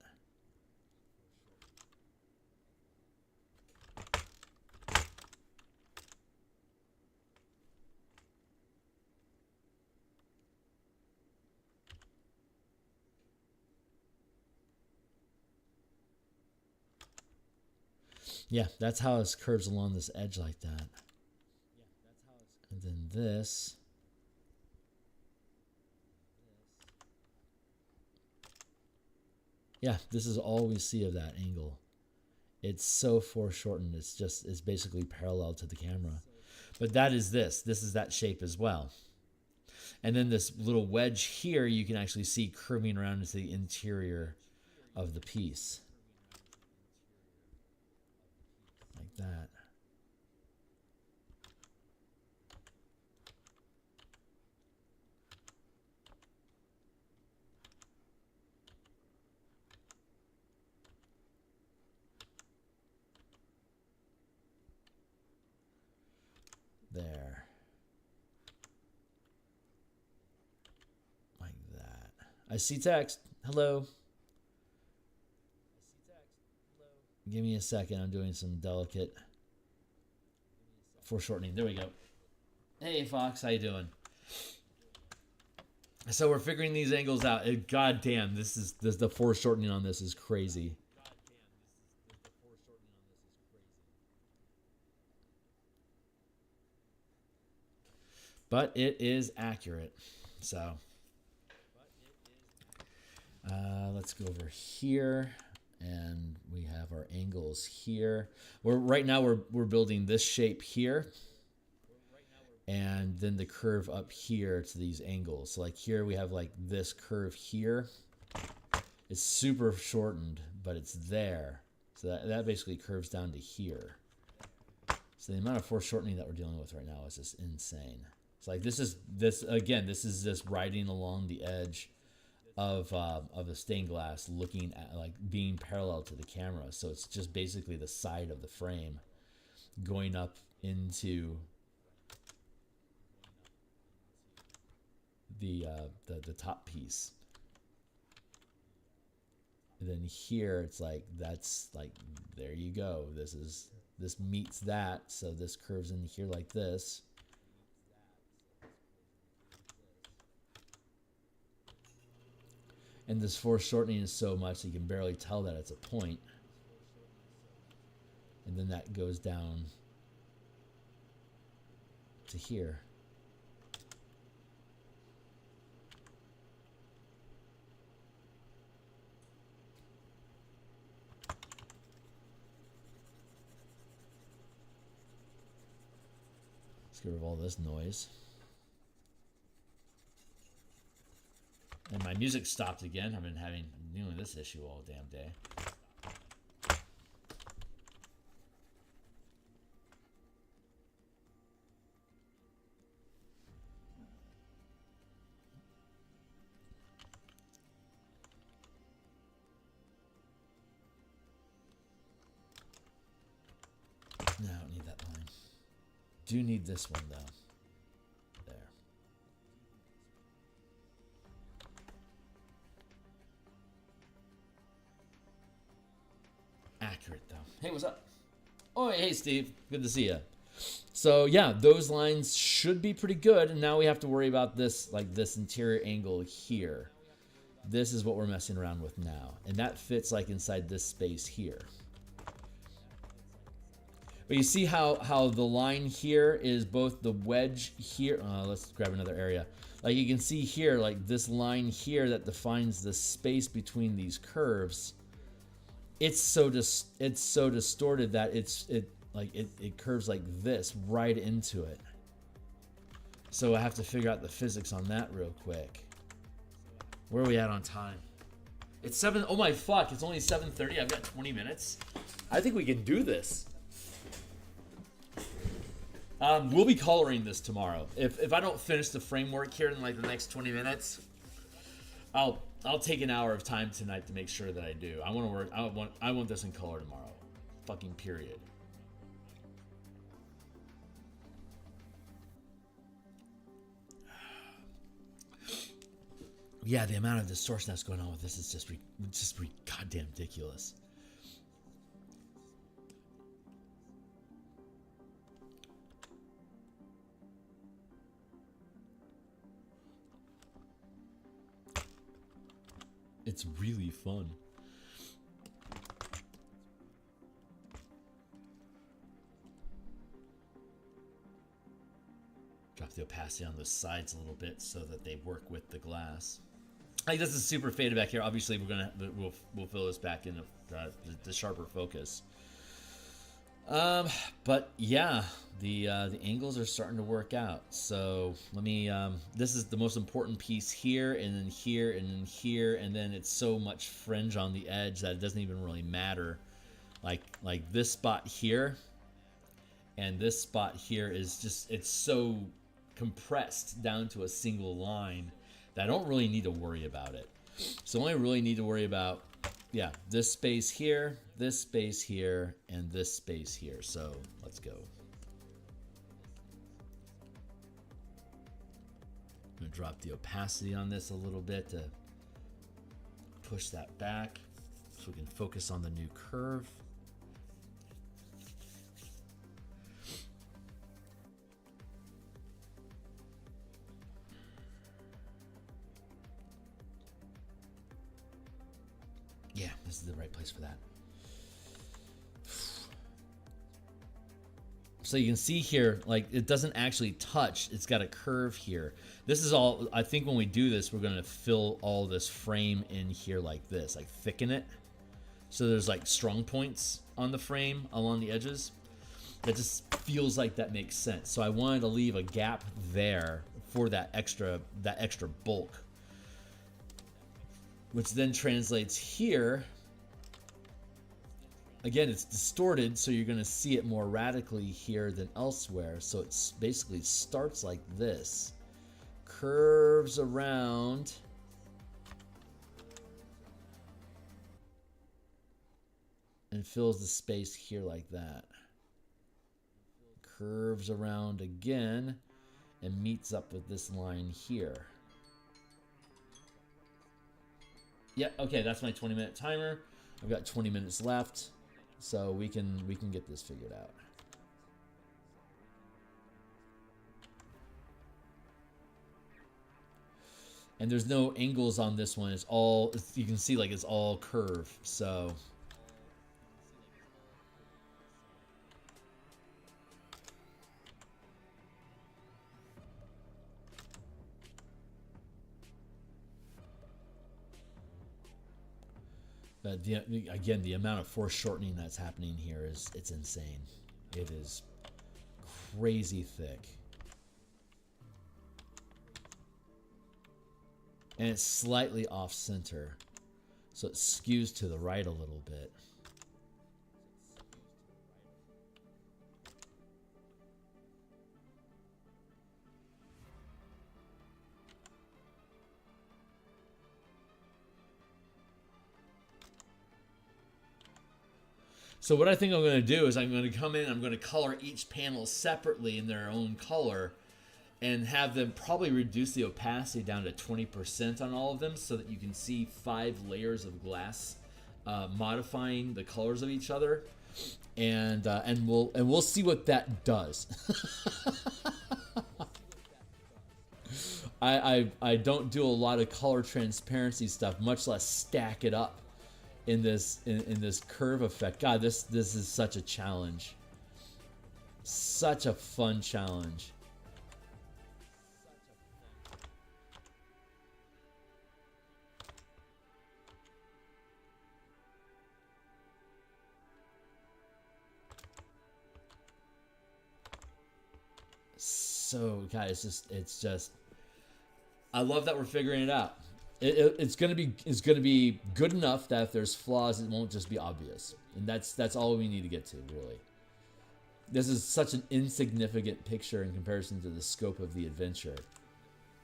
Yeah, that's how it curves along this edge like that. And then this. Yeah, this is all we see of that angle. It's so foreshortened. It's basically parallel to the camera. But that is this. This is that shape as well. And then this little wedge here, you can actually see curving around into the interior of the piece. Like that. There. Like that. I see text. Hello. Give me a second. I'm doing some delicate foreshortening. There we go. Hey, Fox. How you doing? So we're figuring these angles out. God damn, the foreshortening on this is crazy. But it is accurate. So let's go over here. And we have our angles here. Right now we're building this shape here, and then the curve up here to these angles. So like here we have like this curve here. It's super shortened, but it's there. So that basically curves down to here. So the amount of foreshortening that we're dealing with right now is just insane. It's like this is just riding along the edge of the stained glass, looking at, like, being parallel to the camera. So it's just basically the side of the frame going up into the top piece. And then here it's like, that's like, there you go. This meets that, so this curves in here like this. And this foreshortening is so much that you can barely tell that it's a point. And then that goes down to here. Let's get rid of all this noise. And my music stopped again. I've been dealing with this issue all damn day. No, I don't need that line. Do need this one though. There. Accurate though. Hey, what's up? Oh, hey Steve. Good to see you. So yeah, those lines should be pretty good, and now we have to worry about this, like this interior angle here. This is what we're messing around with now, and that fits like inside this space here. But you see how the line here is both the wedge here. Let's grab another area. Like you can see here, like this line here that defines the space between these curves. It's so distorted that it curves like this right into it. So I have to figure out the physics on that real quick. Where are we at on time? It's 7. Oh my fuck! It's only 7:30. I've got 20 minutes. I think we can do this. We'll be coloring this tomorrow. If I don't finish the framework here in like the next 20 minutes, I'll take an hour of time tonight to make sure that I do. I want to work. I want this in color tomorrow. Fucking period. Yeah, the amount of distortion that's going on with this is just goddamn ridiculous. It's really fun. Drop the opacity on those sides a little bit so that they work with the glass. Like this is super faded back here. Obviously, we'll fill this back in the sharper focus. But yeah, the angles are starting to work out. So let me. This is the most important piece here, and then here, and then here, and then it's so much fringe on the edge that it doesn't even really matter. Like this spot here, and this spot here is just it's so compressed down to a single line that I don't really need to worry about it. So I only really need to worry about. Yeah, this space here, and this space here. So let's go. I'm gonna drop the opacity on this a little bit to push that back so we can focus on the new curve. Yeah, this is the right place for that. So you can see here, like it doesn't actually touch. It's got a curve here. This is all, I think when we do this, we're gonna fill all this frame in here like this, like thicken it. So there's like strong points on the frame along the edges. That just feels like that makes sense. So I wanted to leave a gap there for that extra bulk. Which then translates here. Again, it's distorted, so you're going to see it more radically here than elsewhere. So it basically starts like this, curves around, and fills the space here like that. Curves around again, and meets up with this line here. Yeah, okay, that's my 20-minute timer. I've got 20 minutes left, so we can get this figured out. And there's no angles on this one. It's all, you can see like it's all curve. So but again, the amount of foreshortening that's happening here it's insane. It is crazy thick. And it's slightly off center, so it skews to the right a little bit. So what I think I'm going to do is I'm going to come in, I'm going to color each panel separately in their own color, and have them probably reduce the opacity down to 20% on all of them, so that you can see 5 layers of glass modifying the colors of each other, and we'll see what that does. I don't do a lot of color transparency stuff, much less stack it up in this curve effect. God, this is such a challenge, such a fun challenge. So, guys, it's just, I love that we're figuring it out. It's gonna be good enough that if there's flaws, it won't just be obvious, and that's all we need to get to, really. This is such an insignificant picture in comparison to the scope of the adventure,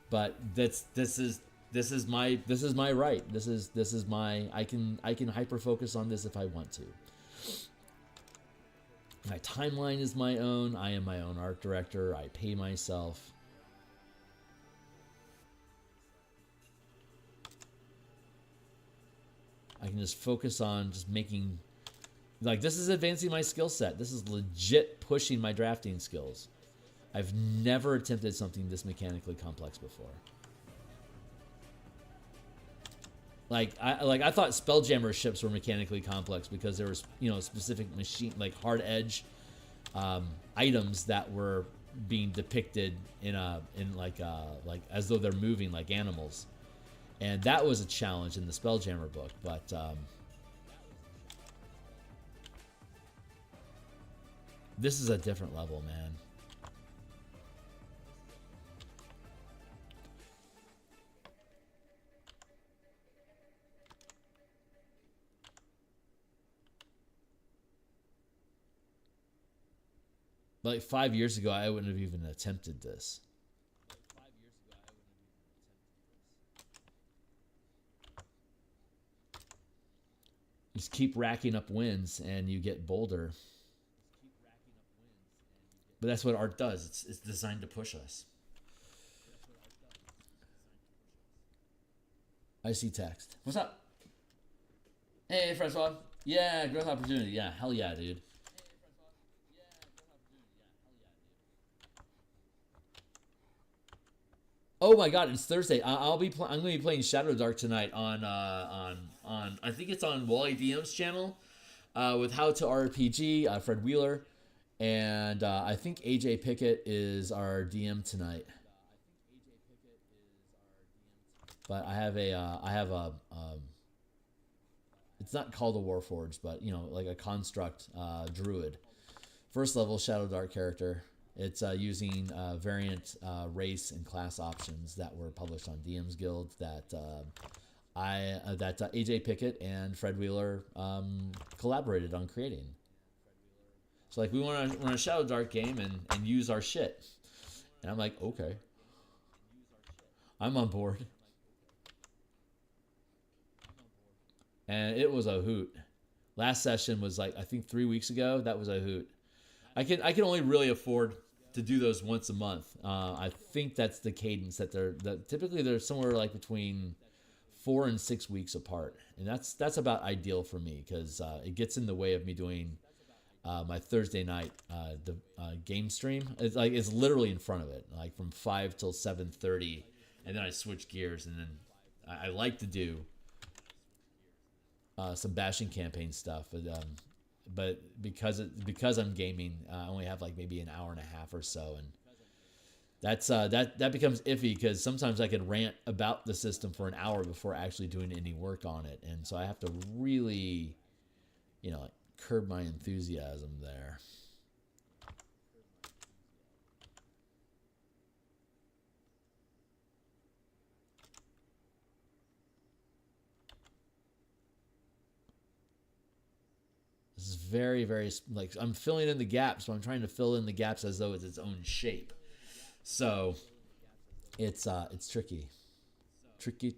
but this is my right. This is my, I can hyper focus on this if I want to. My timeline is my own. I am my own art director. I pay myself. I can just focus on just making, like, this is advancing my skill set. This is legit pushing my drafting skills. I've never attempted something this mechanically complex before. I thought Spelljammer ships were mechanically complex because there was, you know, specific machine, like hard edge items that were being depicted in like as though they're moving like animals, and that was a challenge in the Spelljammer book. But this is a different level, man. Like 5 years ago, I wouldn't have even attempted this. You just keep racking up wins and you get bolder. But that's what art does. It's designed to push us. I see text. What's up? Hey, Francois. Yeah, growth opportunity. Yeah, hell yeah, dude. Oh my God, it's Thursday. I'm going to be playing Shadow Dark tonight on I think it's on Wally DM's channel, with How to RPG, Fred Wheeler, and I think AJ Pickett is our DM tonight. But I have a it's not called a Warforged, but you know, like a construct druid, first level Shadow Dark character. It's using variant race and class options that were published on DMsGuild that AJ Pickett and Fred Wheeler collaborated on creating. So like, we want to run a Shadow Dark game and use our shit, and I'm like, okay, I'm on board. And it was a hoot. Last session was like, I think 3 weeks ago. That was a hoot. I can only really afford to do those once a month. I think that's the cadence that typically they're somewhere like between 4 and 6 weeks apart, and that's about ideal for me, because it gets in the way of me doing my Thursday night game stream. It's literally in front of it, like from 5 till 7:30 and then I switch gears, and then I like to do some bashing campaign stuff, but because I'm gaming, I only have like maybe an hour and a half or so, and that's that becomes iffy because sometimes I could rant about the system for an hour before actually doing any work on it, and so I have to really, like curb my enthusiasm there. This is very, very, like, I'm filling in the gaps, so I'm trying to fill in the gaps as though it's its own shape. So it's tricky. Tricky.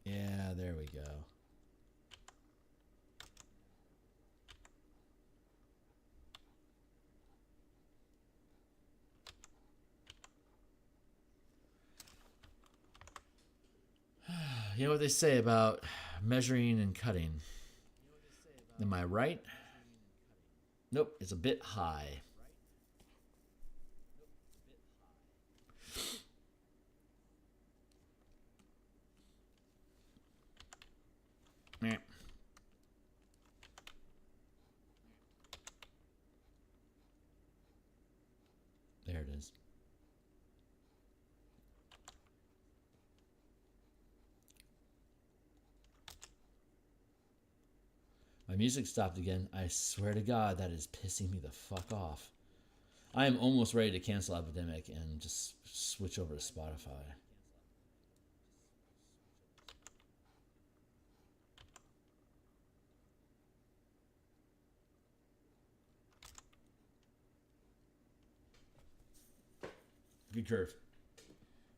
Yeah, there we go. You know what they say about measuring and cutting? Am I right? Nope, it's a bit high. There it is. My music stopped again. I swear to God, that is pissing me the fuck off. I am almost ready to cancel Epidemic and just switch over to Spotify. Good curve.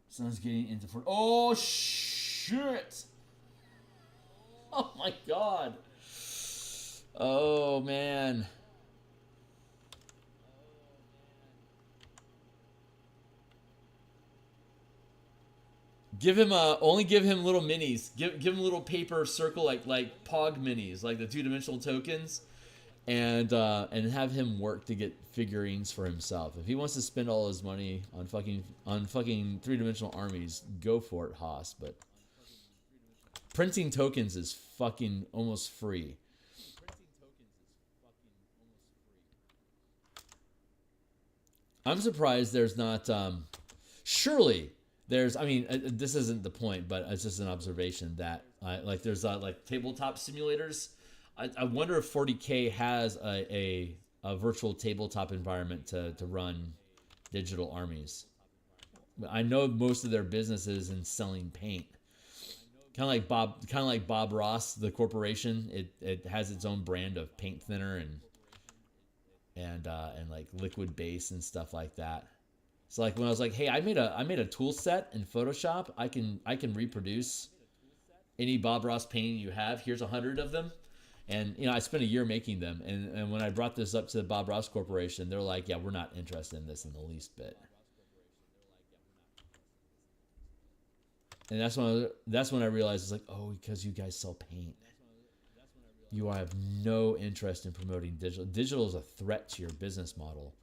Sun's getting into... Oh, shit! Oh, my God. Oh, man. Only give him little minis. Give him a little paper circle like Pog minis, like the 2-dimensional tokens, and have him work to get figurines for himself. If he wants to spend all his money on fucking 3-dimensional armies, go for it, Haas. But printing tokens is fucking almost free. I'm surprised there's not. Surely there's. I mean, this isn't the point, but it's just an observation that like there's like tabletop simulators. I wonder if 40K has a virtual tabletop environment to run digital armies. I know most of their business is in selling paint. Kind of like Bob Ross, the corporation. It has its own brand of paint thinner and like liquid base and stuff like that. So like when I was like, hey, I made a tool set in Photoshop. I can reproduce any Bob Ross painting you have. Here's 100 of them. And I spent a year making them. And when I brought this up to the Bob Ross Corporation, they're like, yeah, we're not interested in this in the least bit. And that's when I realized it's like, oh, because you guys sell paint. You have no interest in promoting digital. Digital is a threat to your business model.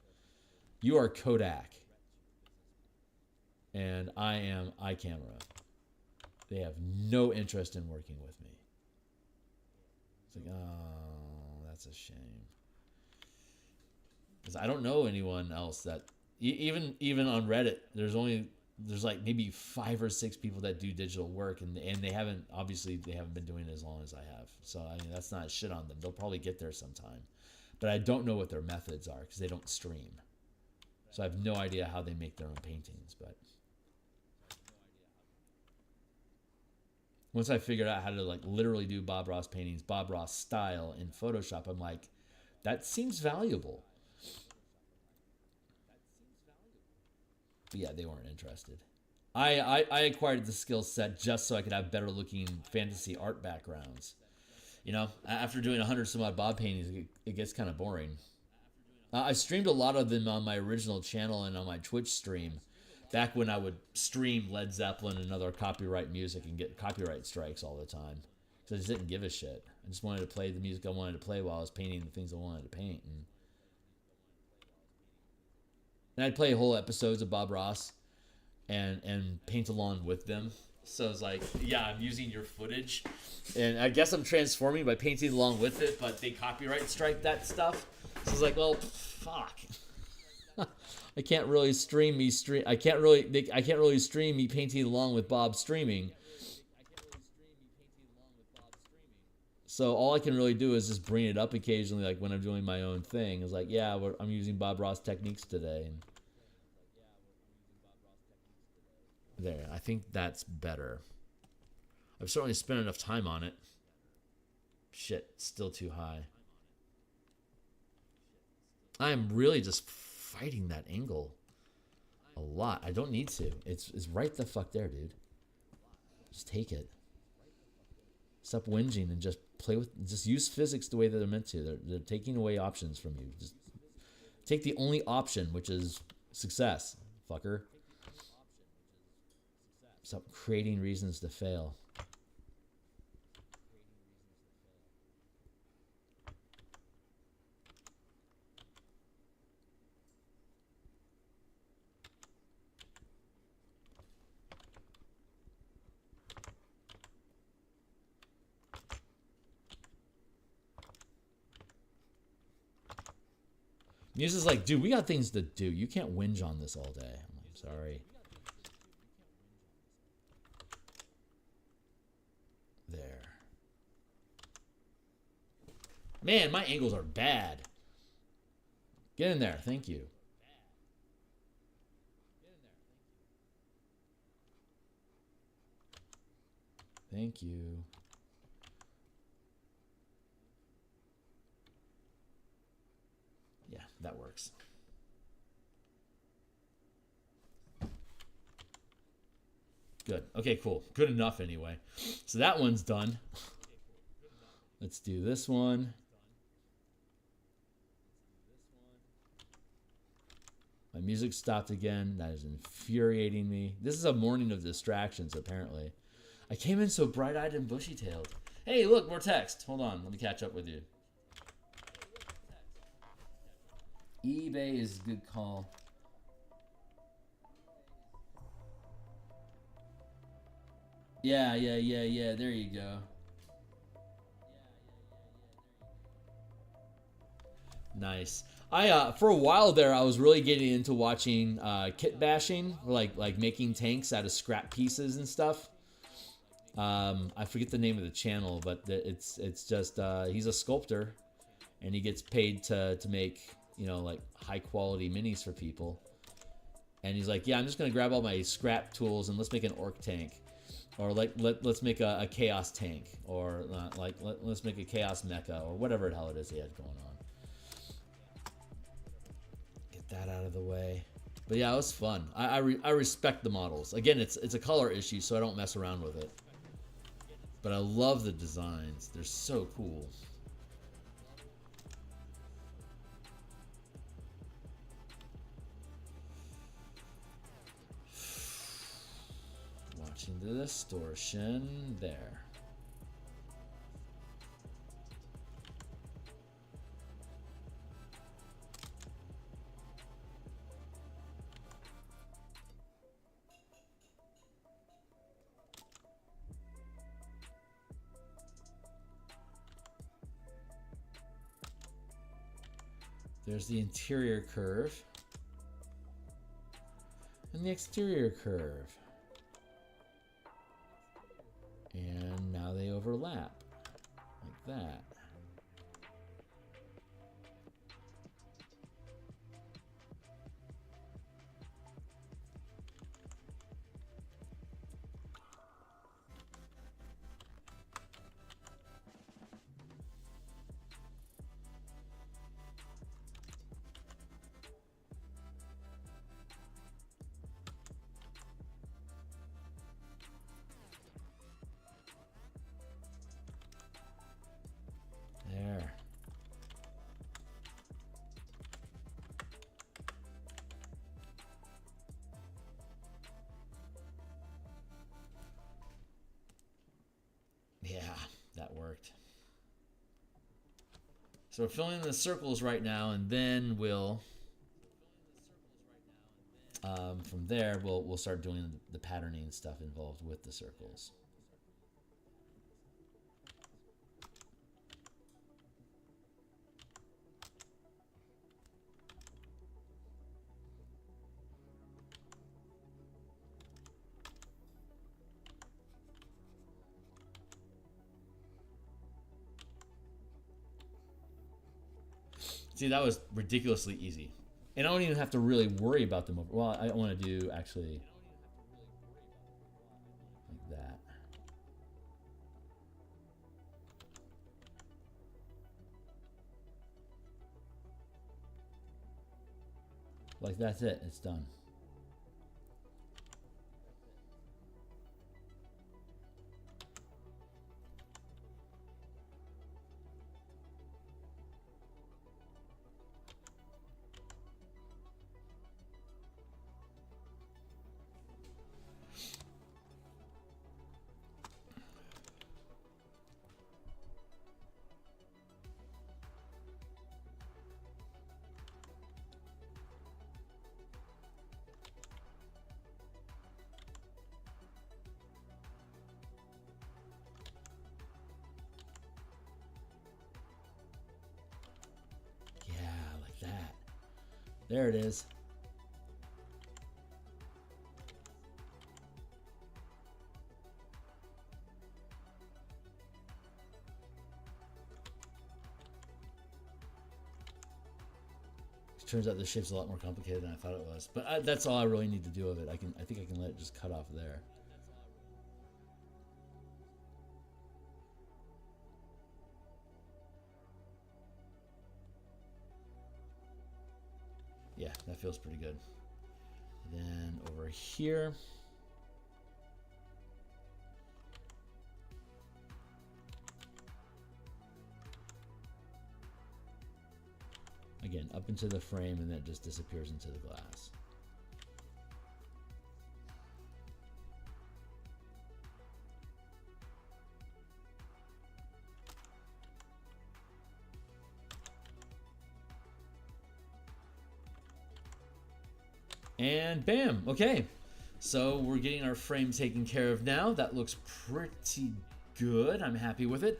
You are Kodak. And I am iCamera. They have no interest in working with me. It's like, oh, that's a shame. Because I don't know anyone else that... Even on Reddit, there's like maybe 5 or 6 people that do digital work, and they haven't been doing it as long as I have. So I mean, that's not shit on them. They'll probably get there sometime, but I don't know what their methods are because they don't stream. So I have no idea how they make their own paintings. But once I figured out how to like literally do Bob Ross paintings, Bob Ross style in Photoshop, I'm like, that seems valuable. But yeah, they weren't interested. I acquired the skill set just so I could have better looking fantasy art backgrounds. After doing 100 some odd Bob paintings, it gets kind of boring. I streamed a lot of them on my original channel and on my Twitch stream, back when I would stream Led Zeppelin and other copyright music and get copyright strikes all the time. because I just didn't give a shit. I just wanted to play the music I wanted to play while I was painting the things I wanted to paint. And I'd play whole episodes of Bob Ross and paint along with them. So it's like, yeah, I'm using your footage, and I guess I'm transforming by painting along with it, but they copyright strike that stuff. So it's like, well, fuck. I can't really stream me I can't really stream me painting along with Bob streaming. So all I can really do is just bring it up occasionally, like when I'm doing my own thing. It's like, yeah, I'm using Bob Ross techniques today. And there, I think that's better. I've certainly spent enough time on it. Shit, still too high. I am really just fighting that angle a lot. I don't need to. It's right the fuck there, dude. Just take it. Stop whinging and just play with. Just use physics the way that they're meant to. They're taking away options from you. Just take the only option, which is success, fucker. Stop creating reasons to fail. Muse is like, dude, we got things to do. You can't whinge on this all day. I'm like, sorry. There. Man, my angles are bad. Get in there. Thank you. Thank you. Yeah, that works. Good. Okay, cool. Good enough anyway. So that one's done. Let's do this one. My music stopped again. That is infuriating me. This is a morning of distractions, apparently. I came in so bright-eyed and bushy-tailed. Hey, look, more text. Hold on. Let me catch up with you. eBay is a good call. Yeah. There you go. Nice. I for a while there, I was really getting into watching kit bashing, like making tanks out of scrap pieces and stuff. I forget the name of the channel, but it's just he's a sculptor, and he gets paid to make, you know, like high quality minis for people. And he's like, yeah, I'm just gonna grab all my scrap tools and let's make an orc tank, or like let's make a chaos tank, or let's make a chaos mecha, or whatever the hell it is he had going on. Get that out of the way. But yeah, it was fun. I respect the models. Again, it's a color issue, so I don't mess around with it. But I love the designs. They're so cool. Watching the distortion there. There's the interior curve and the exterior curve. And now they overlap like that. So we're filling in the circles right now, and then we'll, from there, we'll start doing the patterning stuff involved with the circles. See, that was ridiculously easy. And I don't even have to really worry about them over. Well, I want to do actually like that. Like that's it. It's done. There it is. It turns out this shape's a lot more complicated than I thought it was. But that's all I really need to do with it. I think I can let it just cut off there. Yeah, that feels pretty good. Then over here, again, up into the frame, and then it just disappears into the glass. And bam, okay. So we're getting our frame taken care of now. That looks pretty good. I'm happy with it.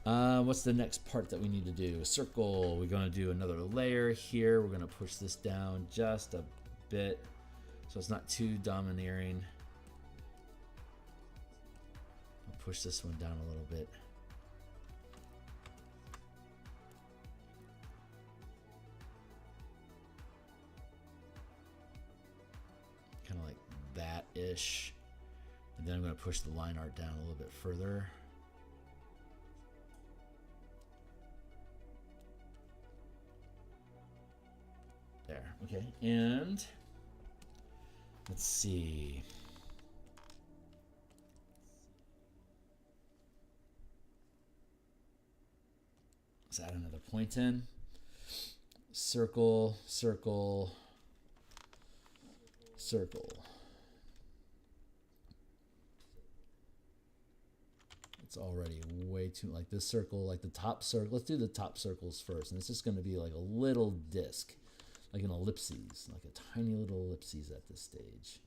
What's the next part that we need to do? Circle. We're going to do another layer here. We're going to push this down just a bit so it's not too domineering. I'll push this one down a little bit. Kind of like that-ish. And then I'm going to push the line art down a little bit further. There, okay, and let's see. Let's add another point in. Circle, circle, circle. It's already way too, like this circle, like the top circle. Let's do the top circles first. And it's just going to be like a little disc. Like an ellipses, like a tiny little ellipses at this stage.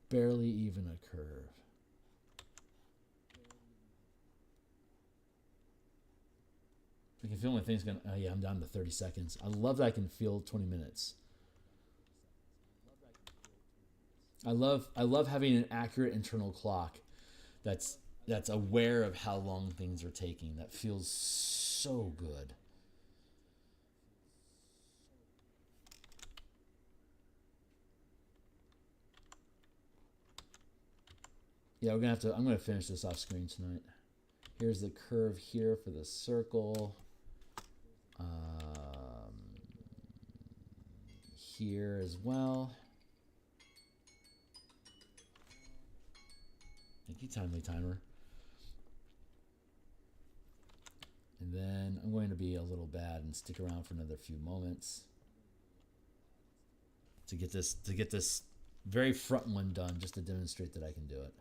Barely even a curve. I can feel my thing's gonna. Oh yeah, I'm down to 30 seconds. I love that I can feel 20 minutes. I love having an accurate internal clock that's aware of how long things are taking. That feels so good. Yeah, we're gonna have to. I'm gonna finish this off screen tonight. Here's the curve here for the circle. Here as well. Thank you, Timely Timer. And then I'm going to be a little bad and stick around for another few moments to get this very front one done, just to demonstrate that I can do it.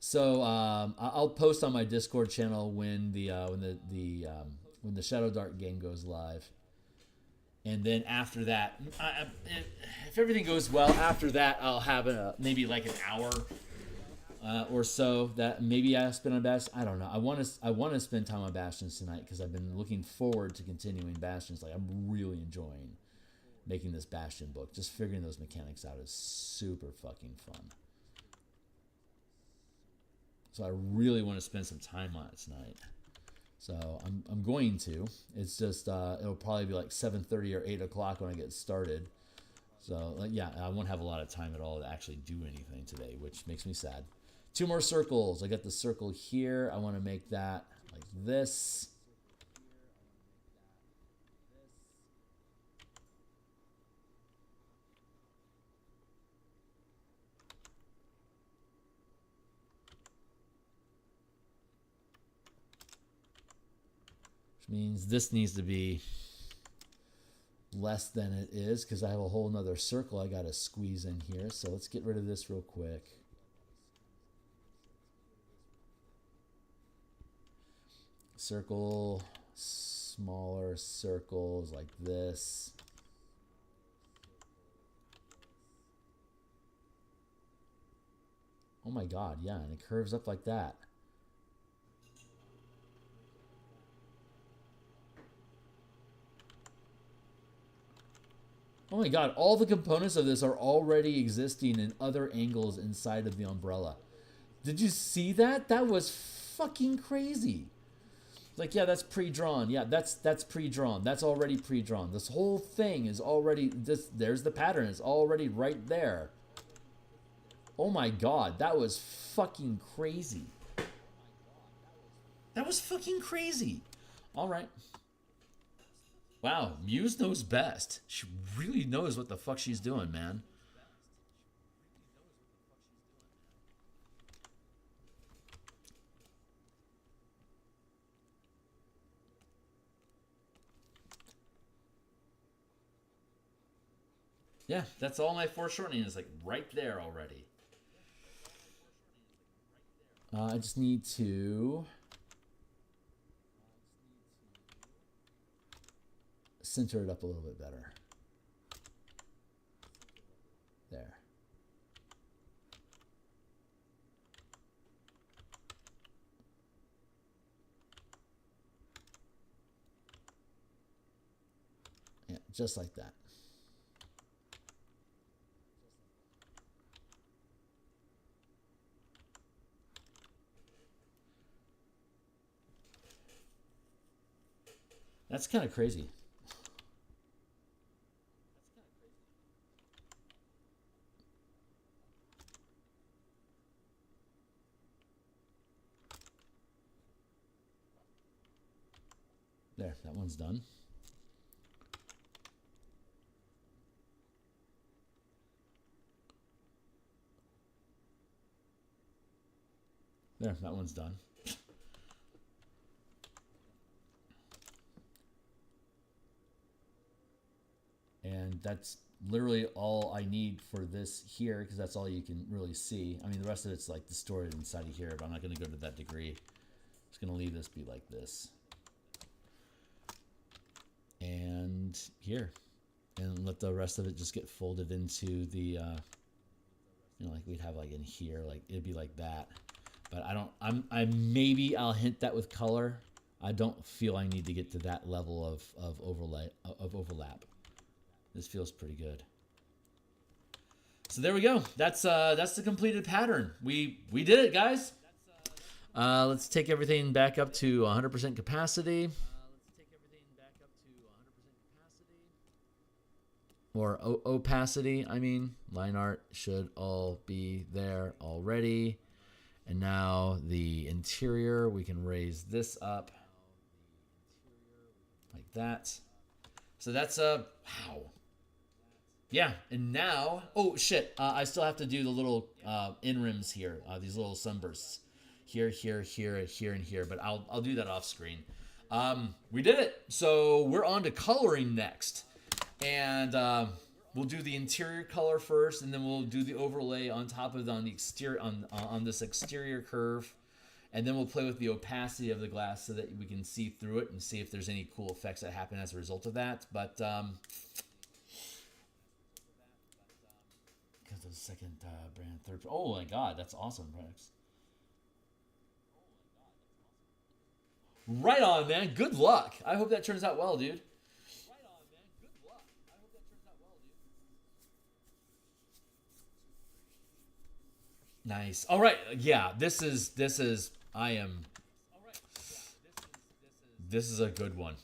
So I'll post on my Discord channel when the Shadow Dark game goes live, and then after that, if everything goes well, after that I'll have maybe like an hour or so that maybe I spend on Bastions. I don't know. I want to spend time on Bastions tonight because I've been looking forward to continuing Bastions. Like, I'm really enjoying making this Bastion book. Just figuring those mechanics out is super fucking fun. So I really want to spend some time on it tonight. So I'm going to. It's just it'll probably be like 7:30 or 8 o'clock when I get started. So yeah, I won't have a lot of time at all to actually do anything today, which makes me sad. 2 more circles. I got the circle here. I want to make that like this. Which means this needs to be less than it is because I have a whole nother circle I got to squeeze in here. So let's get rid of this real quick. Circle, smaller circles like this. Oh my god, yeah, and it curves up like that. Oh my god, all the components of this are already existing in other angles inside of the umbrella. Did you see that? That was fucking crazy. Like, yeah, that's pre-drawn. Yeah, that's pre-drawn. That's already pre-drawn. This whole thing is already there's the pattern. It's already right there. Oh my god, that was fucking crazy. That was fucking crazy. All right. Wow, Muse knows best. She really knows what the fuck she's doing, man. Yeah, that's all my foreshortening is like right there already. I just need to center it up a little bit better. There. Yeah, just like that. That's kind of crazy. There, that one's done. There, that one's done. And that's literally all I need for this here, because that's all you can really see. I mean, the rest of it's like distorted inside of here, but I'm not going to go to that degree. I'm just going to leave this be like this. And here. And let the rest of it just get folded into the, you know, like we'd have like in here, like it'd be like that. But maybe I'll hint that with color. I don't feel I need to get to that level of overlap. This feels pretty good. So there we go. That's the completed pattern. We did it, guys. Let's take everything back up to 100% capacity. Or opacity, I mean. Line art should all be there already. And now the interior, we can raise this up like that. So that's wow. Yeah, and now, oh shit, I still have to do the little in rims here, these little sunbursts, here, here, here, here, and here. But I'll do that off screen. We did it. So we're on to coloring next, and we'll do the interior color first, and then we'll do the overlay on top of it on the exterior on this exterior curve, and then we'll play with the opacity of the glass so that we can see through it and see if there's any cool effects that happen as a result of that. But because of the second brand, third. Oh my god, that's awesome, Rex. Right on, man. Good luck. I hope that turns out well, dude. Nice. All right. Yeah, this is I am this is a good one.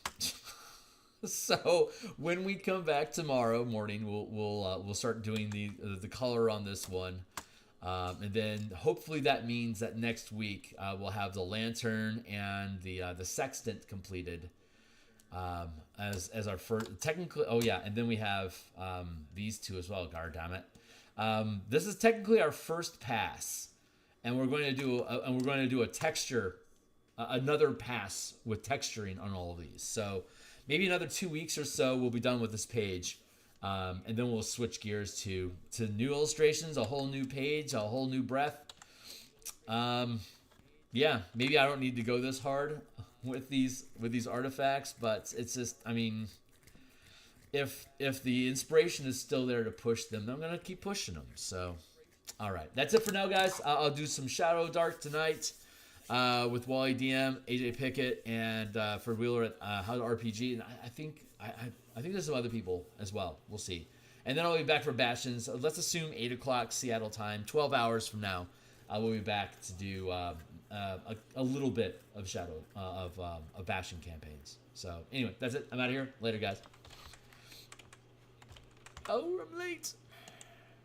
So when we come back tomorrow morning, we'll start doing the color on this one, and then hopefully that means that next week we'll have the lantern and the sextant completed, as our first technically. Oh yeah, and then we have these two as well. God damn it! This is technically our first pass, and we're going to do a texture, another pass with texturing on all of these. So maybe another 2 weeks or so we'll be done with this page, and then we'll switch gears to new illustrations, a whole new page, a whole new breath. Yeah, maybe I don't need to go this hard with these artifacts, but it's just, I mean, if the inspiration is still there to push them, I'm gonna keep pushing them. So, all right, that's it for now, guys. I'll do some Shadow Dark tonight with Wally DM, AJ Pickett, and Fred Wheeler at How to RPG, and I think there's some other people as well. We'll see, and then I'll be back for Bastions. Let's assume 8 o'clock Seattle time, 12 hours from now. I will be back to do a little bit of Shadow of Bastion campaigns. So anyway, that's it. I'm out of here. Later, guys. Oh, I'm late.